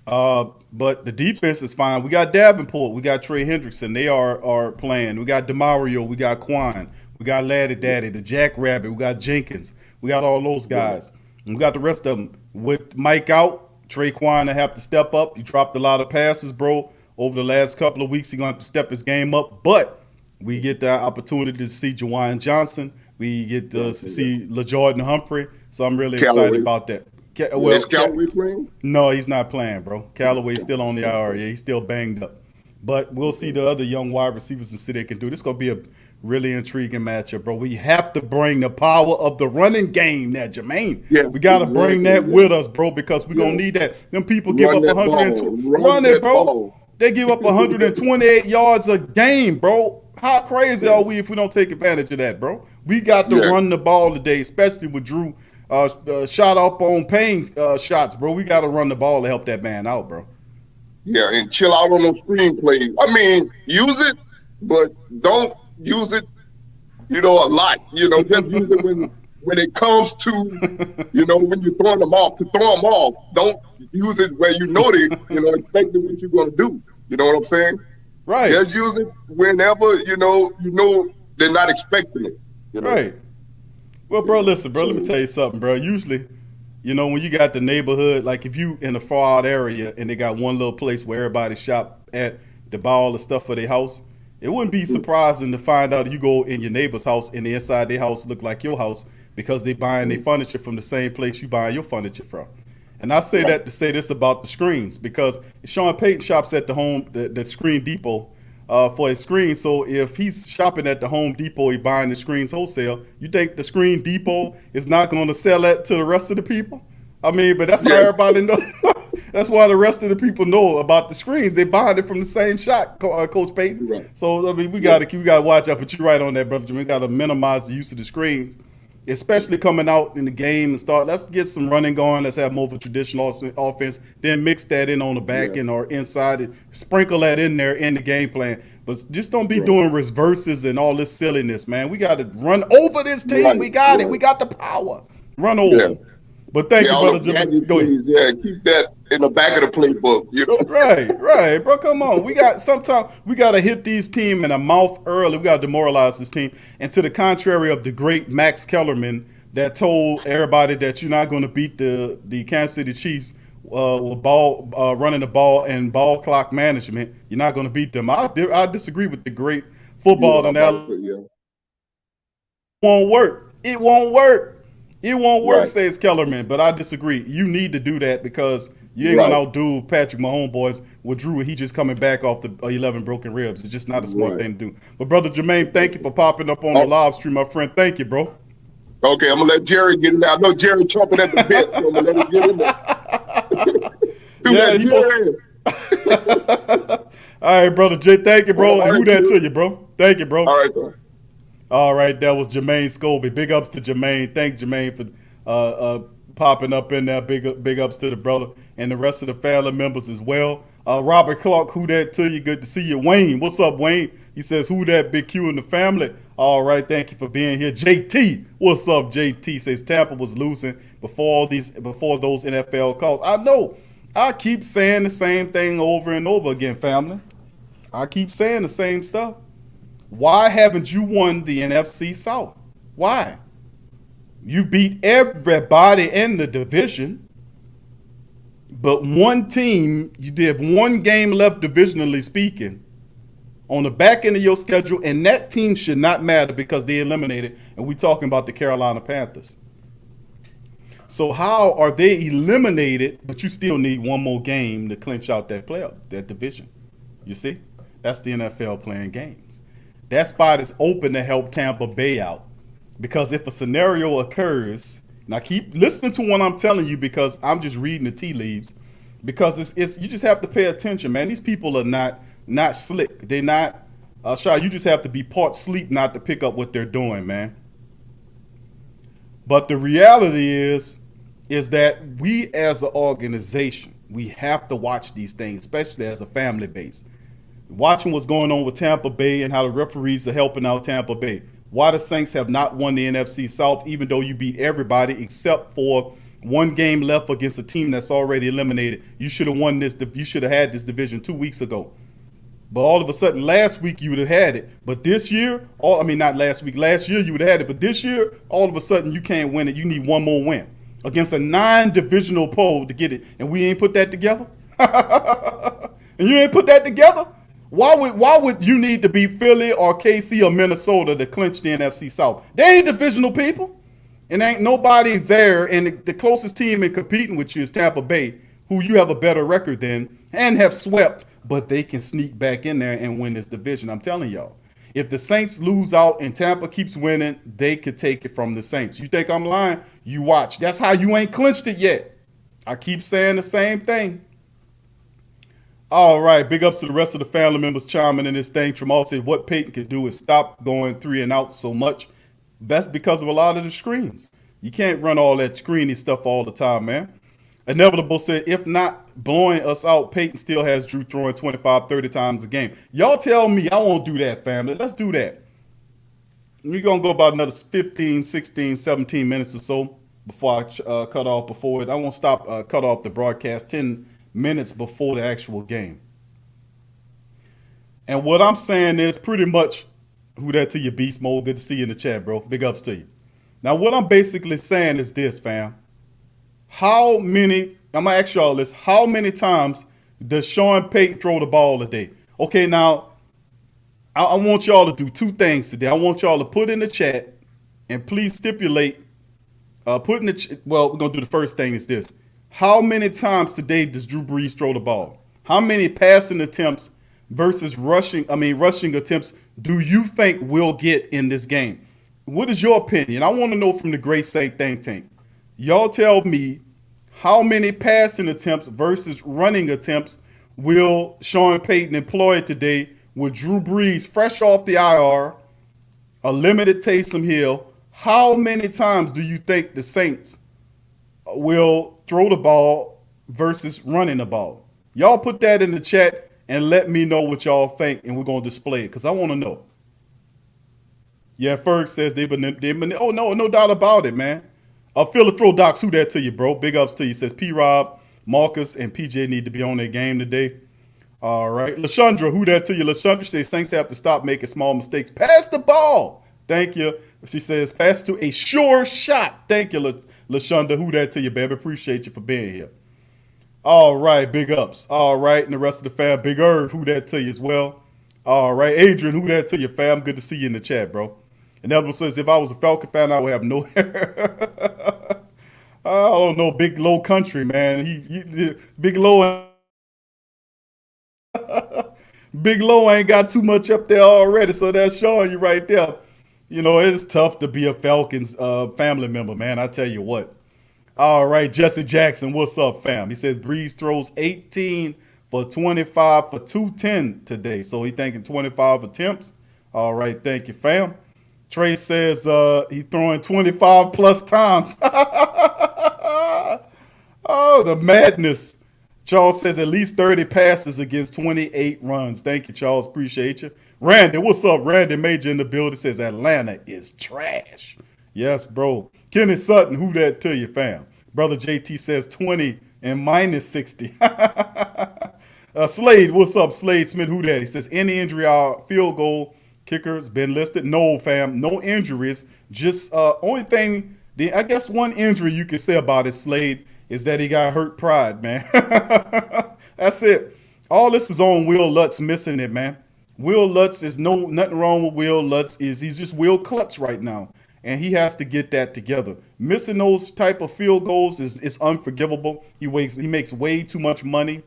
But the defense is fine. We got Davenport. We got Trey Hendrickson. They are playing. We got DeMario. We got Quan. We got Laddie Daddy, the Jackrabbit. We got Jenkins. We got all those guys. And we got the rest of them. With Mike out, Traquan to have to step up. He dropped a lot of passes, bro, over the last couple of weeks. He's going to have to step his game up. But we get the opportunity to see Jawan Johnson. We get to see LaJordan Humphrey. So I'm really excited about that. Is Callaway playing? No, he's not playing, bro. Callaway's still on the IR. Yeah, he's still banged up. But we'll see the other young wide receivers and see what they can do. This is going to be a really intriguing matchup, bro. We have to bring the power of the running game now, Jermaine. Yeah, we got to bring that with us, bro, because we're going to need that. Them people give up 120. Run it, bro. They give up 128 yards a game, bro. How crazy are we if we don't take advantage of that, bro? We got to run the ball today, especially with Drew shot up on paying shots, bro. We got to run the ball to help that man out, bro. Yeah, and chill out on those screenplays. I mean, use it, but don't use it, a lot. Just use it when it comes to, when you're throwing them off, to throw them off. Don't use it where they, expecting what you're going to do. You know what I'm saying? Right. Just use it whenever, they're not expecting it. Right. Well, bro, listen, bro, let me tell you something, bro. Usually, when you got the neighborhood, like if you in a far out area and they got one little place where everybody shop at to buy all the stuff for their house, it wouldn't be surprising to find out you go in your neighbor's house and the inside their house look like your house because they buying their furniture from the same place you buying your furniture from. And I say that to say this about the screens, because Sean Payton shops at the Screen Depot for his screen. So if he's shopping at the Home Depot, he buying the screens wholesale, you think the Screen Depot is not going to sell that to the rest of the people? I mean, but that's how everybody knows. That's why the rest of the people know about the screens. They buying it from the same shop, Coach Payton. Right. So I mean, we gotta watch out. But you're right on that, brother. We gotta minimize the use of the screens, especially coming out in the game and start. Let's get some running going. Let's have more of a traditional offense. Then mix that in on the back end or inside it. Sprinkle that in there in the game plan. But just don't be doing reverses and all this silliness, man. We got to run over this team. Right. We got it. We got the power. Run over. Yeah. But thank you, brother Jimmy. Go ahead. Yeah, keep that in the back of the playbook, Right, bro. Come on. Sometimes we got to hit these teams in the mouth early. We got to demoralize this team. And to the contrary of the great Max Kellerman that told everybody that you're not going to beat the Kansas City Chiefs with running the ball and ball clock management. You're not going to beat them. I disagree with the great football analogy. It won't work. It won't work. It won't work, says Kellerman, but I disagree. You need to do that because you ain't going to outdo Patrick Mahomes boys with Drew. He just coming back off the 11 broken ribs. It's just not a smart thing to do. But, Brother Jermaine, thank you for popping up on the live stream, my friend. Thank you, bro. Okay, I'm going to let Jerry get in there. I know Jerry chomping at the bit, so I'm going to let him get in there. All right, Brother Jay. Thank you, bro. And who that to you, bro? Thank you, bro. All right, bro. All right, that was Jermaine Scobie. Big ups to Jermaine. Thank Jermaine for popping up in there. Big ups to the brother and the rest of the family members as well. Robert Clark, who that to you? Good to see you. Wayne, what's up, Wayne? He says, who that, Big Q in the family? All right, thank you for being here. JT, what's up? JT says Tampa was losing before those NFL calls. I know. I keep saying the same thing over and over again, family. I keep saying the same stuff. Why haven't you won the NFC South? Why? You beat everybody in the division, but one team, you did one game left divisionally speaking on the back end of your schedule, and that team should not matter because they eliminated, and we're talking about the Carolina Panthers. So how are they eliminated, but you still need one more game to clinch out that division? You see? That's the NFL playing games. That spot is open to help Tampa Bay out. Because if a scenario occurs, now keep listening to what I'm telling you because I'm just reading the tea leaves. Because it's you just have to pay attention, man. These people are not slick. They're not shy. You just have to be part sleep not to pick up what they're doing, man. But the reality is that we as an organization, we have to watch these things, especially as a family base. Watching what's going on with Tampa Bay and how the referees are helping out Tampa Bay. Why the Saints have not won the NFC South, even though you beat everybody except for one game left against a team that's already eliminated. You should have won this. You should have had this division 2 weeks ago. But all of a sudden, last week you would have had it. But this year, not last week, last year you would have had it. But this year, all of a sudden, you can't win it. You need one more win against a 9-divisional poll to get it. And we ain't put that together? And you ain't put that together? Why would you need to be Philly or KC or Minnesota to clinch the NFC South? They ain't divisional people. And ain't nobody there. And the closest team in competing with you is Tampa Bay, who you have a better record than and have swept, but they can sneak back in there and win this division. I'm telling y'all, if the Saints lose out and Tampa keeps winning, they could take it from the Saints. You think I'm lying? You watch. That's how you ain't clinched it yet. I keep saying the same thing. All right, big ups to the rest of the family members chiming in this thing. Tramal said what Peyton could do is stop going 3 and out so much. That's because of a lot of the screens. You can't run all that screeny stuff all the time, man. Inevitable said, if not blowing us out, Peyton still has Drew throwing 25, 30 times a game. Y'all tell me I won't do that, family. Let's do that. We're going to go about another 15, 16, 17 minutes or so before I cut off before it. I won't stop, cut off the broadcast 10 minutes before the actual game. And what I'm saying is pretty much, who that to you, Beast Mode? Good to see you in the chat, bro. Big ups to you. Now, what I'm basically saying is this, fam. I'm going to ask y'all this. How many times does Sean Payton throw the ball a day? Okay, now, I want y'all to do 2 things today. I want y'all to put in the chat and please stipulate, we're going to do the first thing is this. How many times today does Drew Brees throw the ball? How many passing attempts versus rushing attempts do you think we'll get in this game? What is your opinion? I want to know from the Great Saint Think Tank. Y'all tell me how many passing attempts versus running attempts will Sean Payton employ today with Drew Brees fresh off the IR, a limited Taysom Hill? How many times do you think the Saints will throw the ball versus running the ball? Y'all put that in the chat and let me know what y'all think, and we're going to display it because I want to know. Yeah, Ferg says they've been, oh, no doubt about it, man. Phil throw docs, who that to you, bro? Big ups to you. Says P-Rob, Marcus, and PJ need to be on their game today. All right. LaShandra, who that to you? LaShandra says Saints have to stop making small mistakes. Pass the ball. Thank you. She says pass to a sure shot. Thank you, LaShandra. Who that to you, baby? Appreciate you for being here. All right. Big ups. All right. And the rest of the fam, Big Irv, who that to you as well. All right. Adrian, who that to you, fam? Good to see you in the chat, bro. And Elvis says, if I was a Falcon fan, I would have no hair. I don't know, Big Low Country, man. Big Low Big Low ain't got too much up there already, so that's showing you right there. You know, it's tough to be a Falcons family member, man. I tell you what. All right, Jesse Jackson, what's up, fam? He says Brees throws 18 for 25 for 210 today. So he thinking 25 attempts. All right, thank you, fam. Trey says he's throwing 25 plus times. Oh, the madness. Charles says at least 30 passes against 28 runs. Thank you, Charles. Appreciate you. Randy, what's up? Randy Major in the building says Atlanta is trash. Yes, bro. Kenny Sutton, who that to you, fam? Brother JT says 20 and minus 60. Slade, what's up? Slade Smith, who that? He says any injury, our field goal kicker's been listed. No, fam, no injuries. Just only thing, I guess one injury you can say about it, Slade, is that he got hurt pride, man. That's it. All this is on Will Lutz missing it, man. Will Lutz is nothing wrong with Will Lutz. He's just Will Klutz right now, and he has to get that together. Missing those type of field goals is unforgivable. He makes way too much money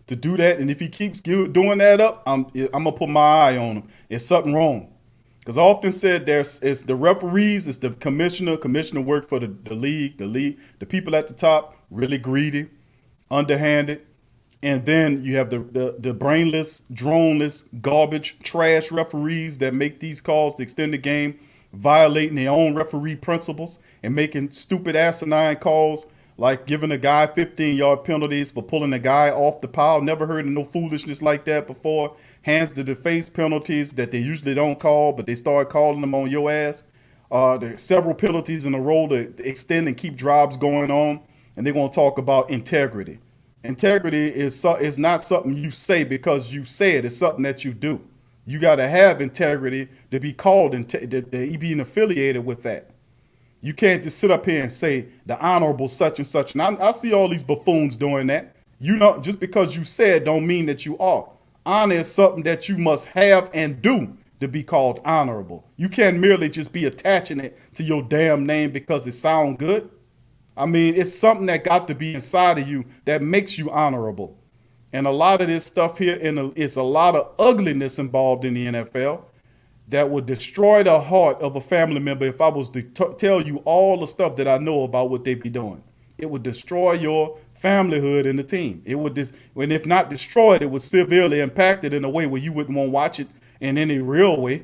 to do that, and if he keeps doing that up, I'm gonna put my eye on him. It's something wrong, because I often said it's the referees, it's the commissioner. Commissioner work for the league. The people at the top really greedy, underhanded. And then you have the brainless, droneless, garbage, trash referees that make these calls to extend the game, violating their own referee principles and making stupid asinine calls like giving a guy 15-yard penalties for pulling a guy off the pile. Never heard of no foolishness like that before. Hands to the face penalties that they usually don't call, but they start calling them on your ass. There's several penalties in a row to extend and keep drives going on. And they're going to talk about integrity. Integrity is not something you say because you say it. It's something that you do. You got to have integrity to be called to being affiliated with that. You can't just sit up here and say the honorable such and such. And I see all these buffoons doing that. You know, just because you said don't mean that you are. Honor is something that you must have and do to be called honorable. You can't merely just be attaching it to your damn name because it sounds good. I mean, it's something that got to be inside of you that makes you honorable. And a lot of this stuff here, it's a lot of ugliness involved in the NFL that would destroy the heart of a family member if I was to tell you all the stuff that I know about what they be doing. It would destroy your familyhood in the team. It would and if not destroy it, it would severely impact it in a way where you wouldn't want to watch it in any real way.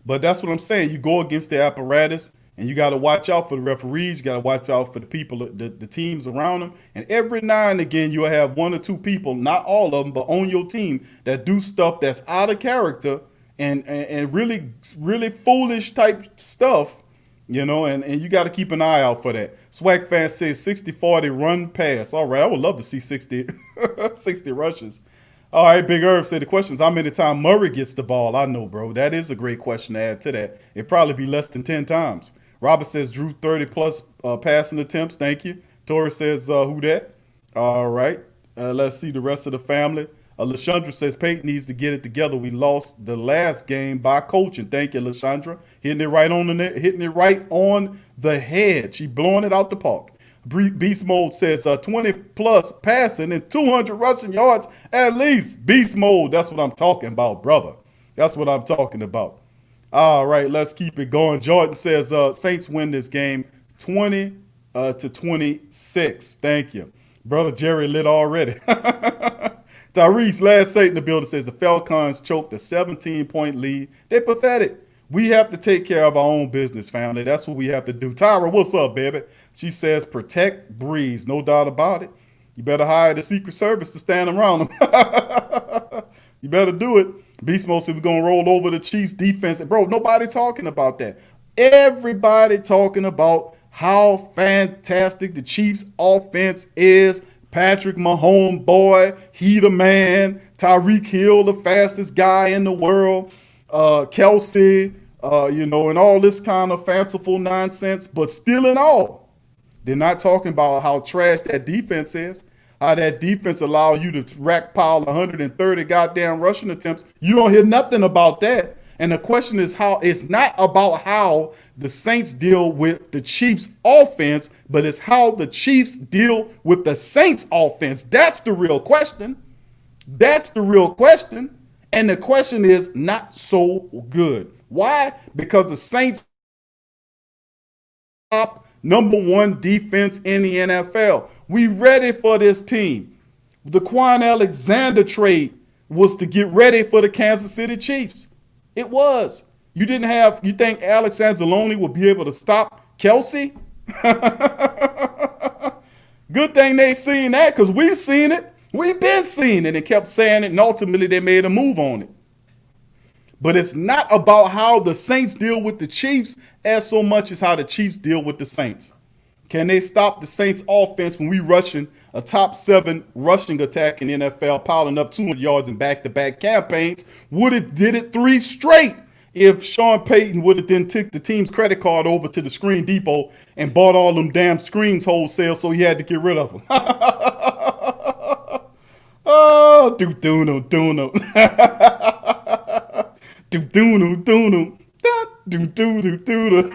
But that's what I'm saying. You go against the apparatus. And you got to watch out for the referees. You got to watch out for the people, the teams around them. And every now and again, you'll have one or two people, not all of them, but on your team that do stuff that's out of character and really, really foolish type stuff, you know, and you got to keep an eye out for that. Swag Fan says 60-40 run pass. All right, I would love to see 60 rushes. All right, Big Irv said the question is how many times Murray gets the ball. I know, bro. That is a great question to add to that. It'd probably be less than 10 times. Robert says Drew 30-plus passing attempts. Thank you. Tori says who that? All right. Let's see the rest of the family. LaShandra says Peyton needs to get it together. We lost the last game by coaching. Thank you, LaShandra. Hitting it right on the head. She blowing it out the park. Beast Mode says 20-plus passing and 200 rushing yards at least. Beast Mode, that's what I'm talking about, brother. That's what I'm talking about. All right, let's keep it going. Jordan says Saints win this game 20-26. Thank you. Brother Jerry lit already. Tyrese, last Saint in the building, says the Falcons choked a 17-point lead. They're pathetic. We have to take care of our own business, family. That's what we have to do. Tyra, what's up, baby? She says protect Brees. No doubt about it. You better hire the Secret Service to stand around them. You better do it. Beast Mode said we're going to roll over the Chiefs defense. Bro, nobody talking about that. Everybody talking about how fantastic the Chiefs offense is. Patrick Mahomes, boy, he the man. Tyreek Hill, the fastest guy in the world. Kelsey, and all this kind of fanciful nonsense. But still in all, they're not talking about how trash that defense is. How that defense allow you to rack pile 130 goddamn rushing attempts. You don't hear nothing about that. And the question is it's not about how the Saints deal with the Chiefs offense, but it's how the Chiefs deal with the Saints offense. That's the real question. That's the real question. And the question is not so good. Why? Because the Saints top #1 defense in the NFL. We ready for this team. The Quan Alexander trade was to get ready for the Kansas City Chiefs. It was. You think Alex Anzalone would be able to stop Kelsey? Good thing they seen that, because we seen it. We've been seeing it and kept saying it, and ultimately they made a move on it. But it's not about how the Saints deal with the Chiefs as so much as how the Chiefs deal with the Saints. Can they stop the Saints offense when we rushing a top 7 rushing attack in the NFL, piling up 200 yards in back-to-back campaigns? Would it did it 3 straight if Sean Payton would have then took the team's credit card over to the Screen Depot and bought all them damn screens wholesale, so he had to get rid of them. Oh, do-do-no. Do-do-no. Do-do-do-do.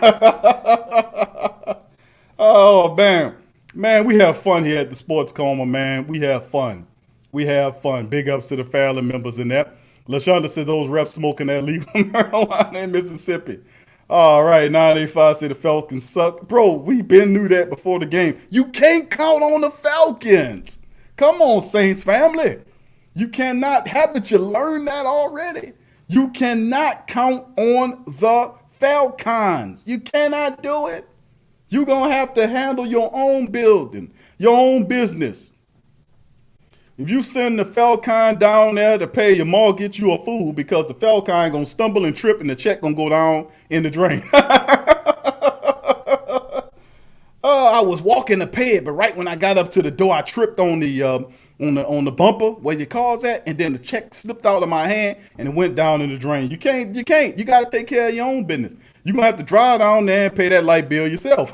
Oh, man. Man, we have fun here at the Sports Coma, man. We have fun. Big ups to the family members in that. LaShonda says those reps smoking that legal marijuana in Mississippi. All right, 985 say the Falcons suck. Bro, we been knew that before the game. You can't count on the Falcons. Come on, Saints family. You cannot. Haven't you learned that already? You cannot count on the Falcons. You cannot do it. You're going to have to handle your own building, your own business. If you send the Falcon down there to pay your mortgage, you a fool, because the Falcon going to stumble and trip and the check going to go down in the drain. I was walking to pay it, but right when I got up to the door, I tripped on the bumper where your car's at, and then the check slipped out of my hand and it went down in the drain. You can't. You got to take care of your own business. You're going to have to drive down there and pay that light bill yourself.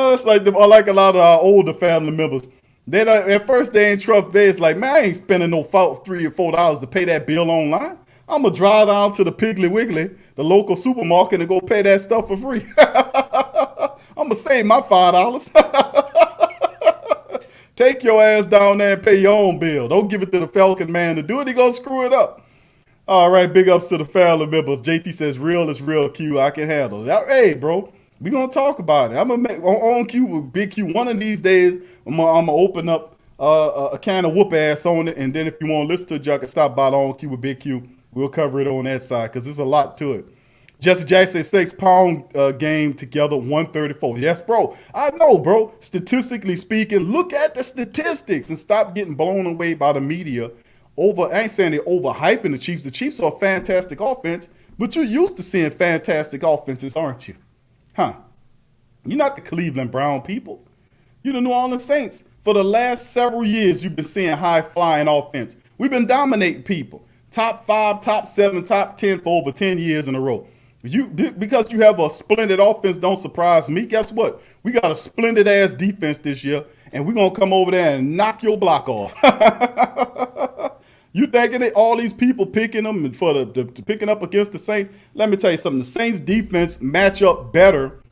It's like a lot of our older family members. At first they ain't trust me. It's like, man, I ain't spending no $3 or $4 to pay that bill online. I'm going to drive down to the Piggly Wiggly, the local supermarket, and go pay that stuff for free. I'm going to save my $5. Take your ass down there and pay your own bill. Don't give it to the Falcon man to do it. He going to screw it up. All right, big ups to the family members. JT says, real is real, Q. I can handle it. Hey, bro, we going to talk about it. I'm going to make on Q with Big Q. One of these days, I'm going to open up a can of whoop ass on it. And then if you want to listen to it, you can stop by the On Q with Big Q. We'll cover it on that side because there's a lot to it. Jesse Jackson says 6-pound game together, 134. Yes, bro. I know, bro. Statistically speaking, look at the statistics and stop getting blown away by the media. I ain't saying they're overhyping the Chiefs. The Chiefs are a fantastic offense, but you're used to seeing fantastic offenses, aren't you? Huh? You're not the Cleveland Brown people. You're the New Orleans Saints. For the last several years, you've been seeing high-flying offense. We've been dominating people. Top 5, top 7, top 10 for over 10 years in a row. Because you have a splendid offense, don't surprise me. Guess what? We got a splendid-ass defense this year, and we're going to come over there and knock your block off. You thinking that all these people picking them for picking up against the Saints? Let me tell you something. The Saints defense match up better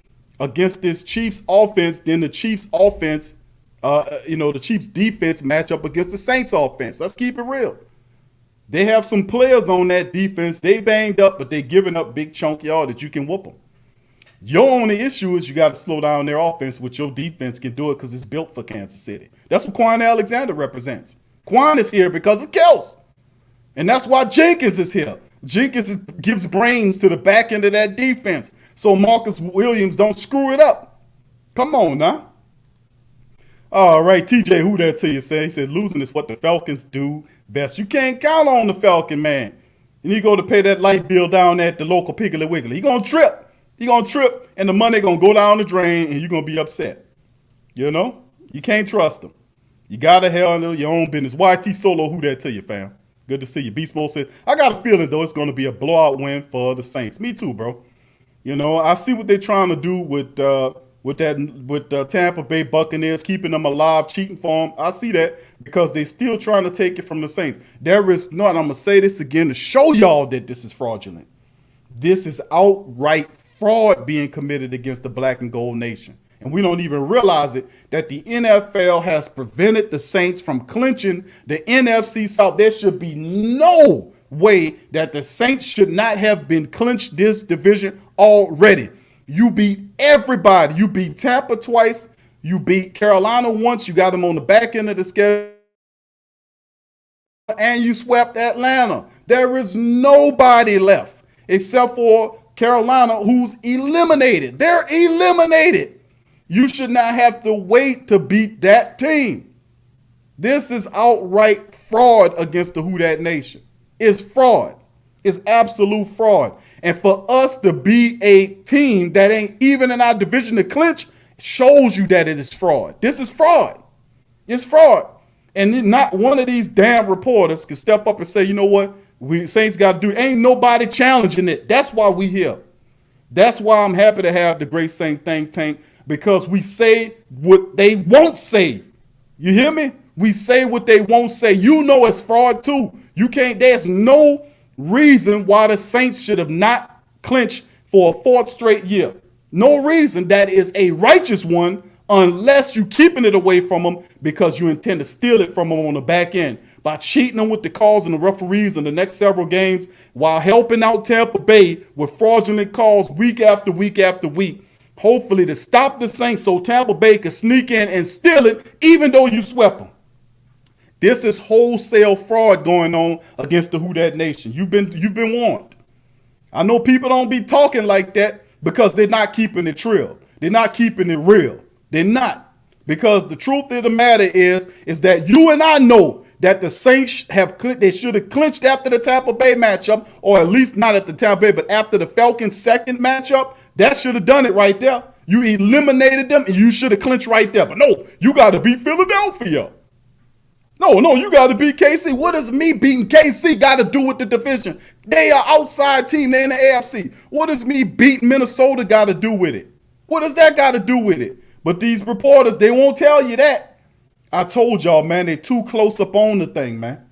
against this Chiefs offense than the Chiefs offense. The Chiefs defense match up against the Saints offense. Let's keep it real. They have some players on that defense. They banged up, but they giving up big chunk yard that you can whoop them. Your only issue is you got to slow down their offense, which your defense can do it because it's built for Kansas City. That's what Quan Alexander represents. Quan is here because of Kels. And that's why Jenkins is here. Jenkins gives brains to the back end of that defense so Marcus Williams don't screw it up. Come on now. All right, TJ, who that to you say? He said losing is what the Falcons do best. You can't count on the Falcon, man. And you go to pay that light bill down at the local Piggly Wiggly. He going to trip. And the money going to go down the drain, and you're going to be upset. You know? You can't trust them. You got to handle your own business. YT Solo, who that to you, fam? Good to see you. Beast Mode said, I got a feeling, though, it's going to be a blowout win for the Saints. Me too, bro. You know, I see what they're trying to do with Tampa Bay Buccaneers, keeping them alive, cheating for them. I see that because they're still trying to take it from the Saints. There is not, I'm going to say this again to show y'all that this is fraudulent. This is outright fraud being committed against the black and gold nation. And we don't even realize it, that the NFL has prevented the Saints from clinching the NFC South. There should be no way that the Saints should not have been clinched this division already. You beat everybody. You beat Tampa twice. You beat Carolina once. You got them on the back end of the schedule. And you swept Atlanta. There is nobody left except for Carolina, who's eliminated. They're eliminated. You should not have to wait to beat that team. This is outright fraud against the Who Dat Nation. It's fraud. It's absolute fraud. And for us to be a team that ain't even in our division to clinch shows you that it is fraud. This is fraud. It's fraud. And not one of these damn reporters can step up and say, you know what, we Saints got to do. Ain't nobody challenging it. That's why we here. That's why I'm happy to have the Great Saint Think Tank, because we say what they won't say. You hear me? We say what they won't say. You know it's fraud too. You can't, there's no reason why the Saints should have not clinched for a fourth straight year. No reason. That is a righteous one, unless you keeping it away from them because you intend to steal it from them on the back end by cheating them with the calls and the referees in the next several games while helping out Tampa Bay with fraudulent calls week after week after week, hopefully to stop the Saints so Tampa Bay can sneak in and steal it even though you swept them. This is wholesale fraud going on against the Who Dat Nation. You've been warned. I know people don't be talking like that because they're not keeping it real. They're not keeping it real. They're not. Because the truth of the matter is that you and I know that the Saints they should have clinched after the Tampa Bay matchup, or at least not at the Tampa Bay, but after the Falcons' second matchup. That should have done it right there. You eliminated them and you should have clinched right there. But no, you got to beat Philadelphia. No, you got to beat KC. What does me beating KC got to do with the division? They are outside team. They're in the AFC. What does me beating Minnesota got to do with it? What does that got to do with it? But these reporters, they won't tell you that. I told y'all, man, they too close up on the thing, man.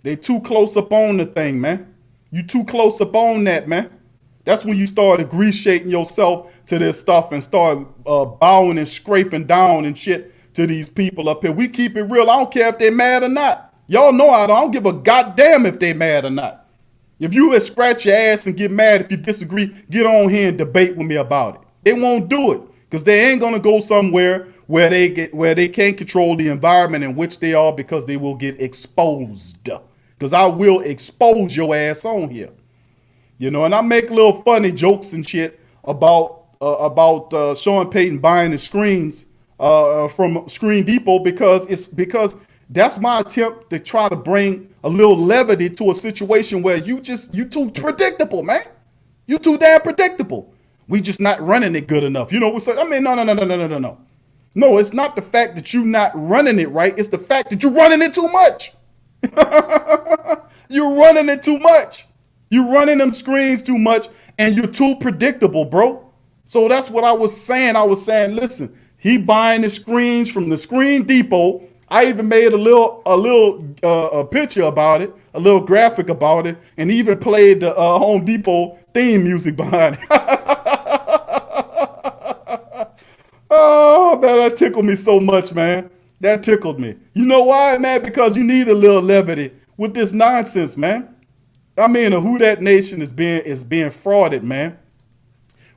They too close up on the thing, man. You too close up on that, man. That's when you start appreciating yourself to this stuff and start bowing and scraping down and shit to these people up here. We keep it real. I don't care if they're mad or not. Y'all know I don't give a goddamn if they mad or not. If you would scratch your ass and get mad if you disagree, get on here and debate with me about it. They won't do it because they ain't gonna go somewhere where they can't control the environment in which they are, because they will get exposed. Because I will expose your ass on here. You know, and I make little funny jokes and shit about Sean Payton buying the screens from Screen Depot because that's my attempt to try to bring a little levity to a situation where you too predictable, man. You too damn predictable. We just not running it good enough. You know, no. No, it's not the fact that you're not running it right. It's the fact that you're running it too much. You're running it too much. You're running them screens too much, and you're too predictable, bro. So that's what I was saying. I was saying, listen, he buying the screens from the Screen Depot. I even made a little picture about it, a little graphic about it, and even played the Home Depot theme music behind it. Oh, man, that tickled me so much, man. That tickled me. You know why, man? Because you need a little levity with this nonsense, man. I mean, the Who Dat Nation is being frauded, man.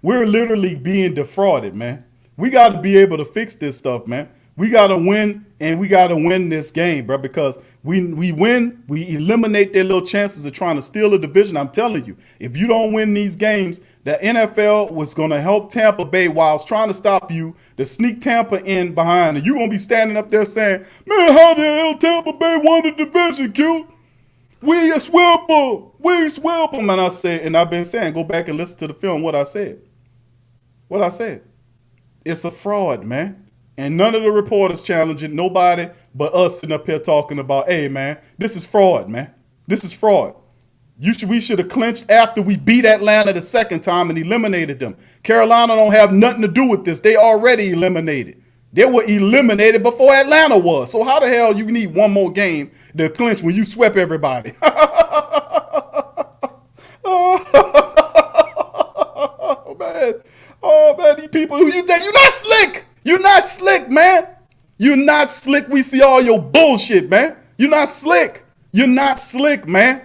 We're literally being defrauded, man. We got to be able to fix this stuff, man. We got to win, and we got to win this game, bro, because we win, we eliminate their little chances of trying to steal a division. I'm telling you, if you don't win these games, the NFL was going to help Tampa Bay while it's trying to stop you to sneak Tampa in behind. And you're going to be standing up there saying, man, how the hell Tampa Bay won the division, Q? We swept them. We swept them. And I said, and I've been saying, go back and listen to the film, what I said. What I said. It's a fraud, man. And none of the reporters challenging, nobody but us sitting up here talking about, hey, man, this is fraud, man. This is fraud. We should have clinched after we beat Atlanta the second time and eliminated them. Carolina don't have nothing to do with this. They already eliminated. They were eliminated before Atlanta was. So how the hell you need one more game to clinch when you swept everybody? Oh man, these people who you think you're not slick. You're not slick, man. You're not slick. We see all your bullshit, man. You're not slick. You're not slick, man.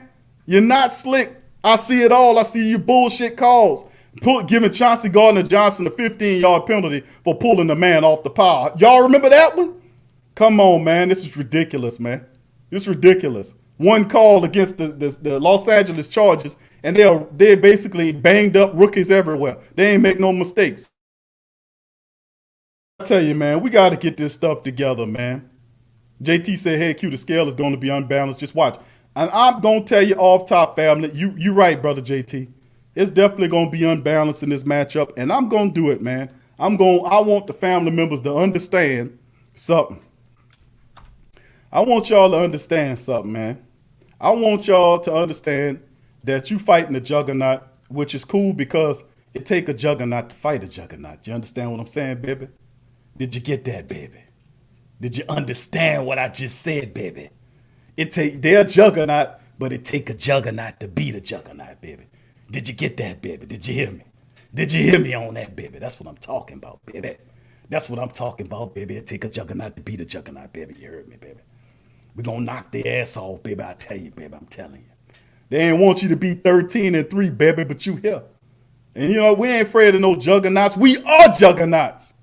You're not slick. I see it all. I see your bullshit calls. Giving Chauncey Gardner-Johnson a 15-yard penalty for pulling the man off the pile. Y'all remember that one? Come on, man. This is ridiculous, man. This is ridiculous. One call against the Los Angeles Chargers, and they're basically banged up rookies everywhere. They ain't make no mistakes. tell you, man, we got to get this stuff together, man. JT said, hey, Q, the scale is going to be unbalanced. Just watch. And I'm going to tell you off top, family, you right, brother JT. It's definitely going to be unbalanced in this matchup, and I'm going to do it, man. I want the family members to understand something. I want y'all to understand something, man. I want y'all to understand that you fighting a juggernaut, which is cool because it take a juggernaut to fight a juggernaut. You understand what I'm saying, baby? Did you get that, baby? Did you understand what I just said, baby? They're a juggernaut, but it take a juggernaut to beat a juggernaut, baby. Did you get that, baby? Did you hear me? Did you hear me on that, baby? That's what I'm talking about, baby. That's what I'm talking about, baby. It take a juggernaut to beat a juggernaut, baby. You heard me, baby. We're going to knock their ass off, baby. I tell you, baby. I'm telling you. They ain't want you to be 13-3, baby, but you here. And, you know, we ain't afraid of no juggernauts. We are juggernauts.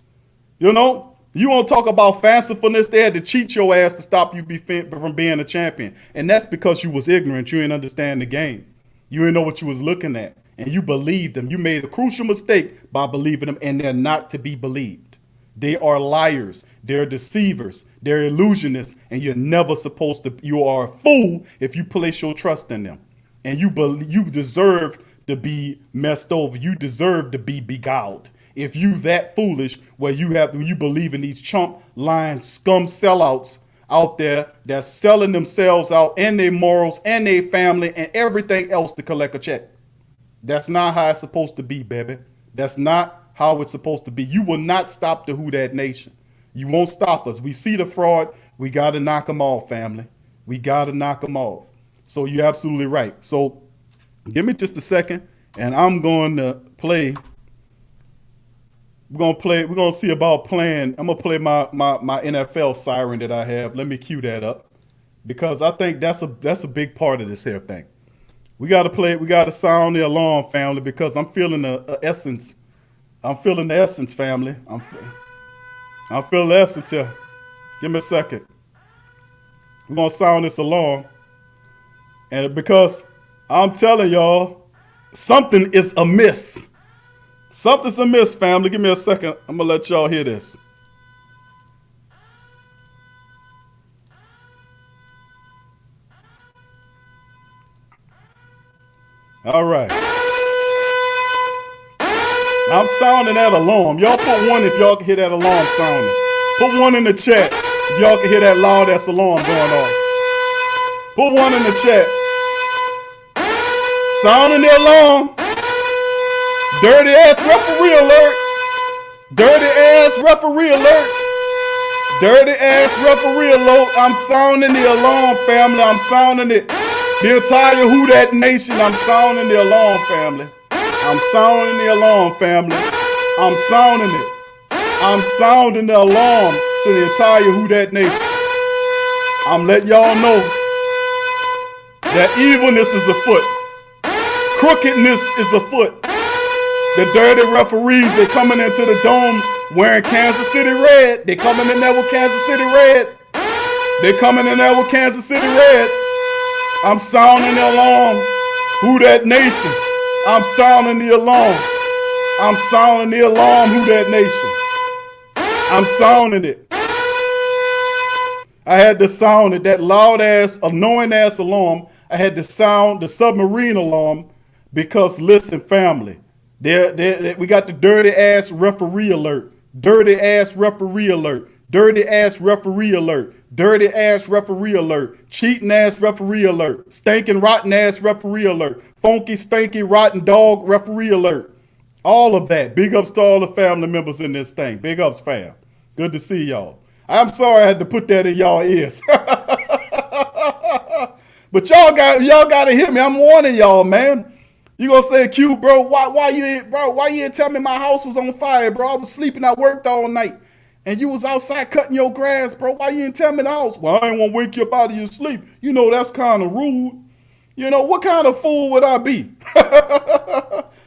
You know? You want to talk about fancifulness? They had to cheat your ass to stop you from being a champion. And that's because you was ignorant. You didn't understand the game. You didn't know what you was looking at. And you believed them. You made a crucial mistake by believing them, and they're not to be believed. They are liars. They're deceivers. They're illusionists. And you're never supposed to. You are a fool if you place your trust in them. And you deserve to be messed over. You deserve to be beguiled. If you that foolish where you believe in these chump, lying, scum sellouts out there that's selling themselves out and their morals and their family and everything else to collect a check. That's not how it's supposed to be, baby. That's not how it's supposed to be. You will not stop the Who Dat Nation. You won't stop us. We see the fraud. We got to knock them off, family. We got to knock them off. So you're absolutely right. So give me just a second, and I'm going to play. We're going to see about playing. I'm going to play my NFL siren that I have. Let me cue that up because I think that's a big part of this here thing. We got to play it. We got to sound the alarm, family, because I'm feeling the essence. I'm feeling the essence, family. I'm feeling the essence here. Give me a second. We're going to sound this alarm. And because I'm telling y'all, something is amiss. Something's amiss, family. Give me a second. I'm going to let y'all hear this. All right. I'm sounding that alarm. Y'all put one if y'all can hear that alarm sounding. Put one in the chat if y'all can hear that loud ass alarm going off. Put one in the chat. Sounding the alarm. Dirty ass referee alert. Dirty ass referee alert. Dirty ass referee alert. I'm sounding the alarm, family. I'm sounding it. The entire Who Dat Nation, I'm sounding the alarm, family. I'm sounding the alarm, family. I'm sounding it. I'm sounding the alarm to the entire Who Dat Nation. I'm letting y'all know that evilness is afoot. Crookedness is afoot. The dirty referees, they coming into the dome wearing Kansas City red. They coming in there with Kansas City red. They coming in there with Kansas City red. I'm sounding the alarm. Who Dat Nation? I'm sounding the alarm. I'm sounding the alarm. Who Dat Nation? I'm sounding it. I had to sound it. That loud ass, annoying ass alarm. I had to sound the submarine alarm because listen, family. We got the dirty ass referee alert. Dirty ass referee alert. Dirty ass referee alert. Dirty ass referee alert. Cheating ass referee alert. Stinking rotten ass referee alert. Funky, stinky, rotten dog referee alert. All of that. Big ups to all the family members in this thing. Big ups, fam. Good to see y'all. I'm sorry I had to put that in y'all ears. But y'all got to hear me. I'm warning y'all, man. You gonna say, Q, bro, why you didn't tell me my house was on fire, bro? I was sleeping, I worked all night. And you was outside cutting your grass, bro. Why you didn't tell me the house? Well, I ain't want to wake you up out of your sleep. You know, that's kind of rude. You know, what kind of fool would I be?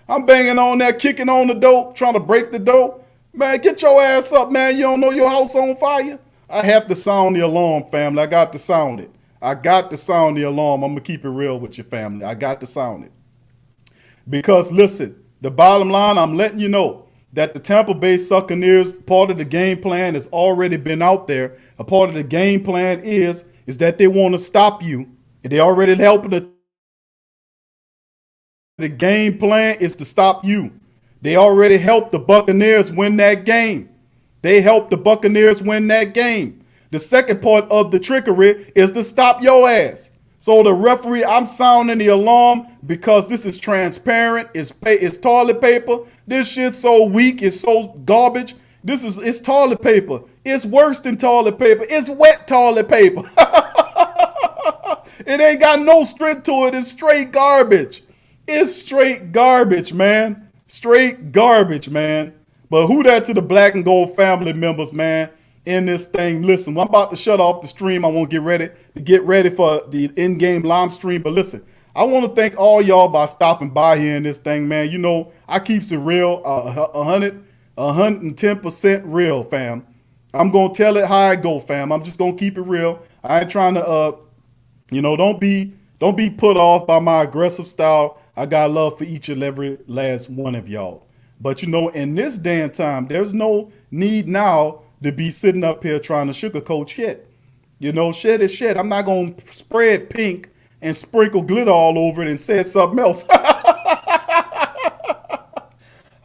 I'm banging on that, kicking on the door, trying to break the door. Man, get your ass up, man. You don't know your house on fire? I have to sound the alarm, family. I got to sound it. I got to sound the alarm. I'm going to keep it real with your family. I got to sound it. Because, listen, the bottom line, I'm letting you know that the Tampa Bay Buccaneers, part of the game plan has already been out there. A part of the game plan is that they want to stop you. And they already helping the game plan is to stop you. They already helped the Buccaneers win that game. They helped the Buccaneers win that game. The second part of the trickery is to stop your ass. So the referee, I'm sounding the alarm because this is transparent. It's toilet paper. This shit's so weak. It's so garbage. It's toilet paper. It's worse than toilet paper. It's wet toilet paper. It ain't got no strength to it. It's straight garbage. It's straight garbage, man. Straight garbage, man. But who that to the Black and Gold family members, man, in this thing. Listen, I'm about to shut off the stream. I want to get ready for the in-game live stream. But listen, I want to thank all y'all by stopping by here in this thing, man. You know, I keeps it real, 110% real, fam. I'm going to tell it how I go, fam. I'm just going to keep it real. I ain't trying to, don't be put off by my aggressive style. I got love for each and every last one of y'all. But, in this day and time, there's no need now to be sitting up here trying to sugarcoat shit. Shit is shit. I'm not going to spread pink and sprinkle glitter all over it and say something else.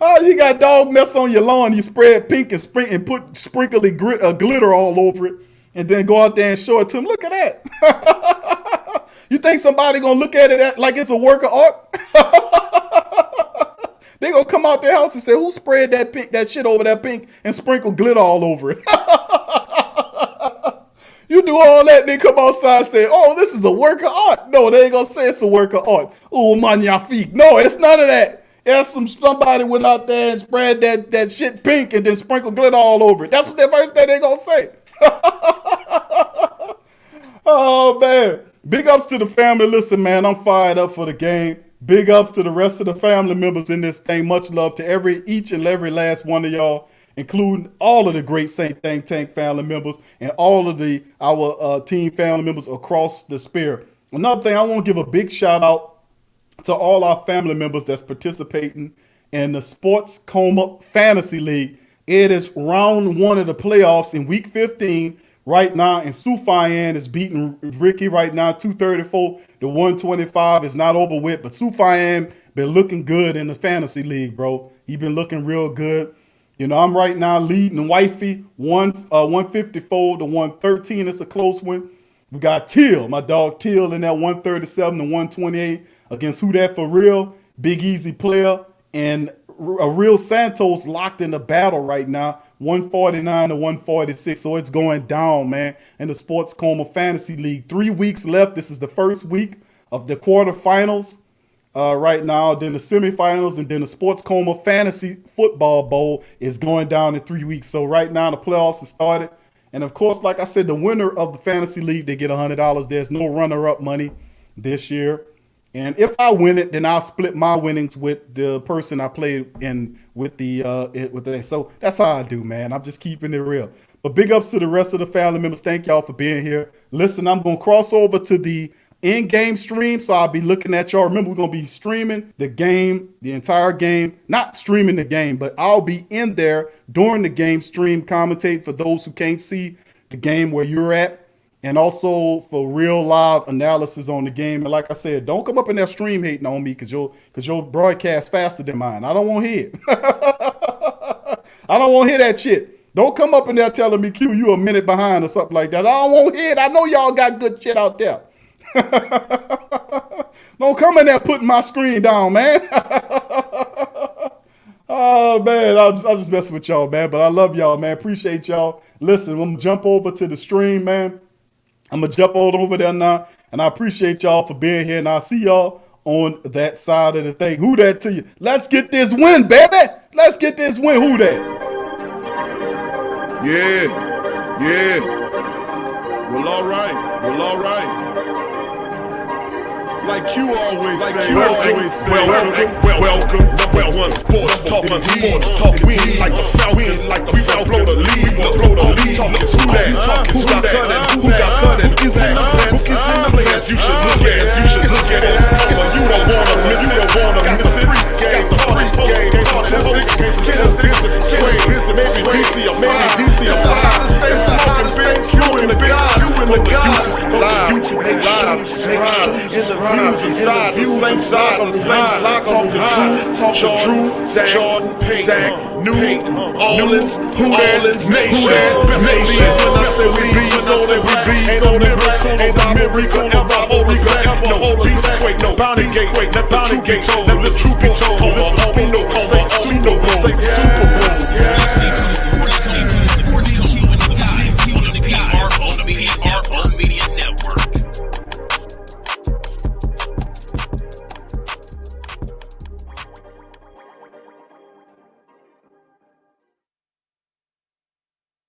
Oh, you got dog mess on your lawn. You spread pink and put sprinkly glitter all over it and then go out there and show it to them. Look at that. You think somebody going to look at it like it's a work of art? They gonna come out their house and say, who sprayed that shit over that pink and sprinkle glitter all over it? You do all that, and they come outside and say, oh, this is a work of art. No, they ain't gonna say it's a work of art. Oh, magnifique. No, it's none of that. There's somebody went out there and spread that shit pink and then sprinkle glitter all over it. That's what the first thing they gonna say. Oh, man. Big ups to the family. Listen, man, I'm fired up for the game. Big ups to the rest of the family members in this thing. Much love to each and every last one of y'all, including all of the great Saint Think Tank family members and all of our team family members across the sphere. Another thing, I want to give a big shout out to all our family members that's participating in the Sports Coma Fantasy League. It is round one of the playoffs in week 15 right now, and Sufayan is beating Ricky right now, 234 to 125. Is not over with, but Sufayan been looking good in the fantasy league, bro. He been looking real good. I'm right now leading Wifey 154 to 113. It's a close one. We got Teal, my dog Teal, in that 137 to 128 against Who That For Real, Big Easy player, and a Real Santos locked in the battle right now, 149 to 146. So it's going down, man, in the Sports Coma Fantasy League. 3 weeks left. This is the first week of the quarterfinals right now. Then the semifinals, and then the Sports Coma Fantasy Football Bowl is going down in 3 weeks. So right now the playoffs have started. And of course, like I said, the winner of the fantasy league, they get $100. There's no runner-up money this year. And if I win it, then I'll split my winnings with the person I played in with the. So that's how I do, man. I'm just keeping it real. But big ups to the rest of the family members. Thank y'all for being here. Listen, I'm going to cross over to the in-game stream, so I'll be looking at y'all. Remember, we're going to be streaming the game, the entire game. Not streaming the game, but I'll be in there during the game stream, commentate for those who can't see the game where you're at. And also for real live analysis on the game. And like I said, don't come up in that stream hating on me because you'll broadcast faster than mine. I don't want to hear it. I don't want to hear that shit. Don't come up in there telling me, Q, you a minute behind or something like that. I don't want to hear it. I know y'all got good shit out there. Don't come in there putting my screen down, man. Oh, man, I'm just messing with y'all, man. But I love y'all, man. Appreciate y'all. Listen, I'm going to jump over to the stream, man. I'm going to jump on over there now, and I appreciate y'all for being here, and I'll see y'all on that side of the thing. Who that to you? Let's get this win, baby. Let's get this win. Who that? Yeah. Well, all right. Like you always say, welcome. Number one sports talking. We ain't like the Falcons, we gon' blow the lead. Talking who that? Who got cut and who is in the plans? You should look at it. You don't wanna miss it. Got the pre-game, post-game statistics. side, on the same slide, talk the truth, Jordan, Zach, New Orleans, who that, nation, best nation. When I say we be, you know that we be, ain't no miracle, ever hold us back, no hold us back, no bounty gate, let the truth be told.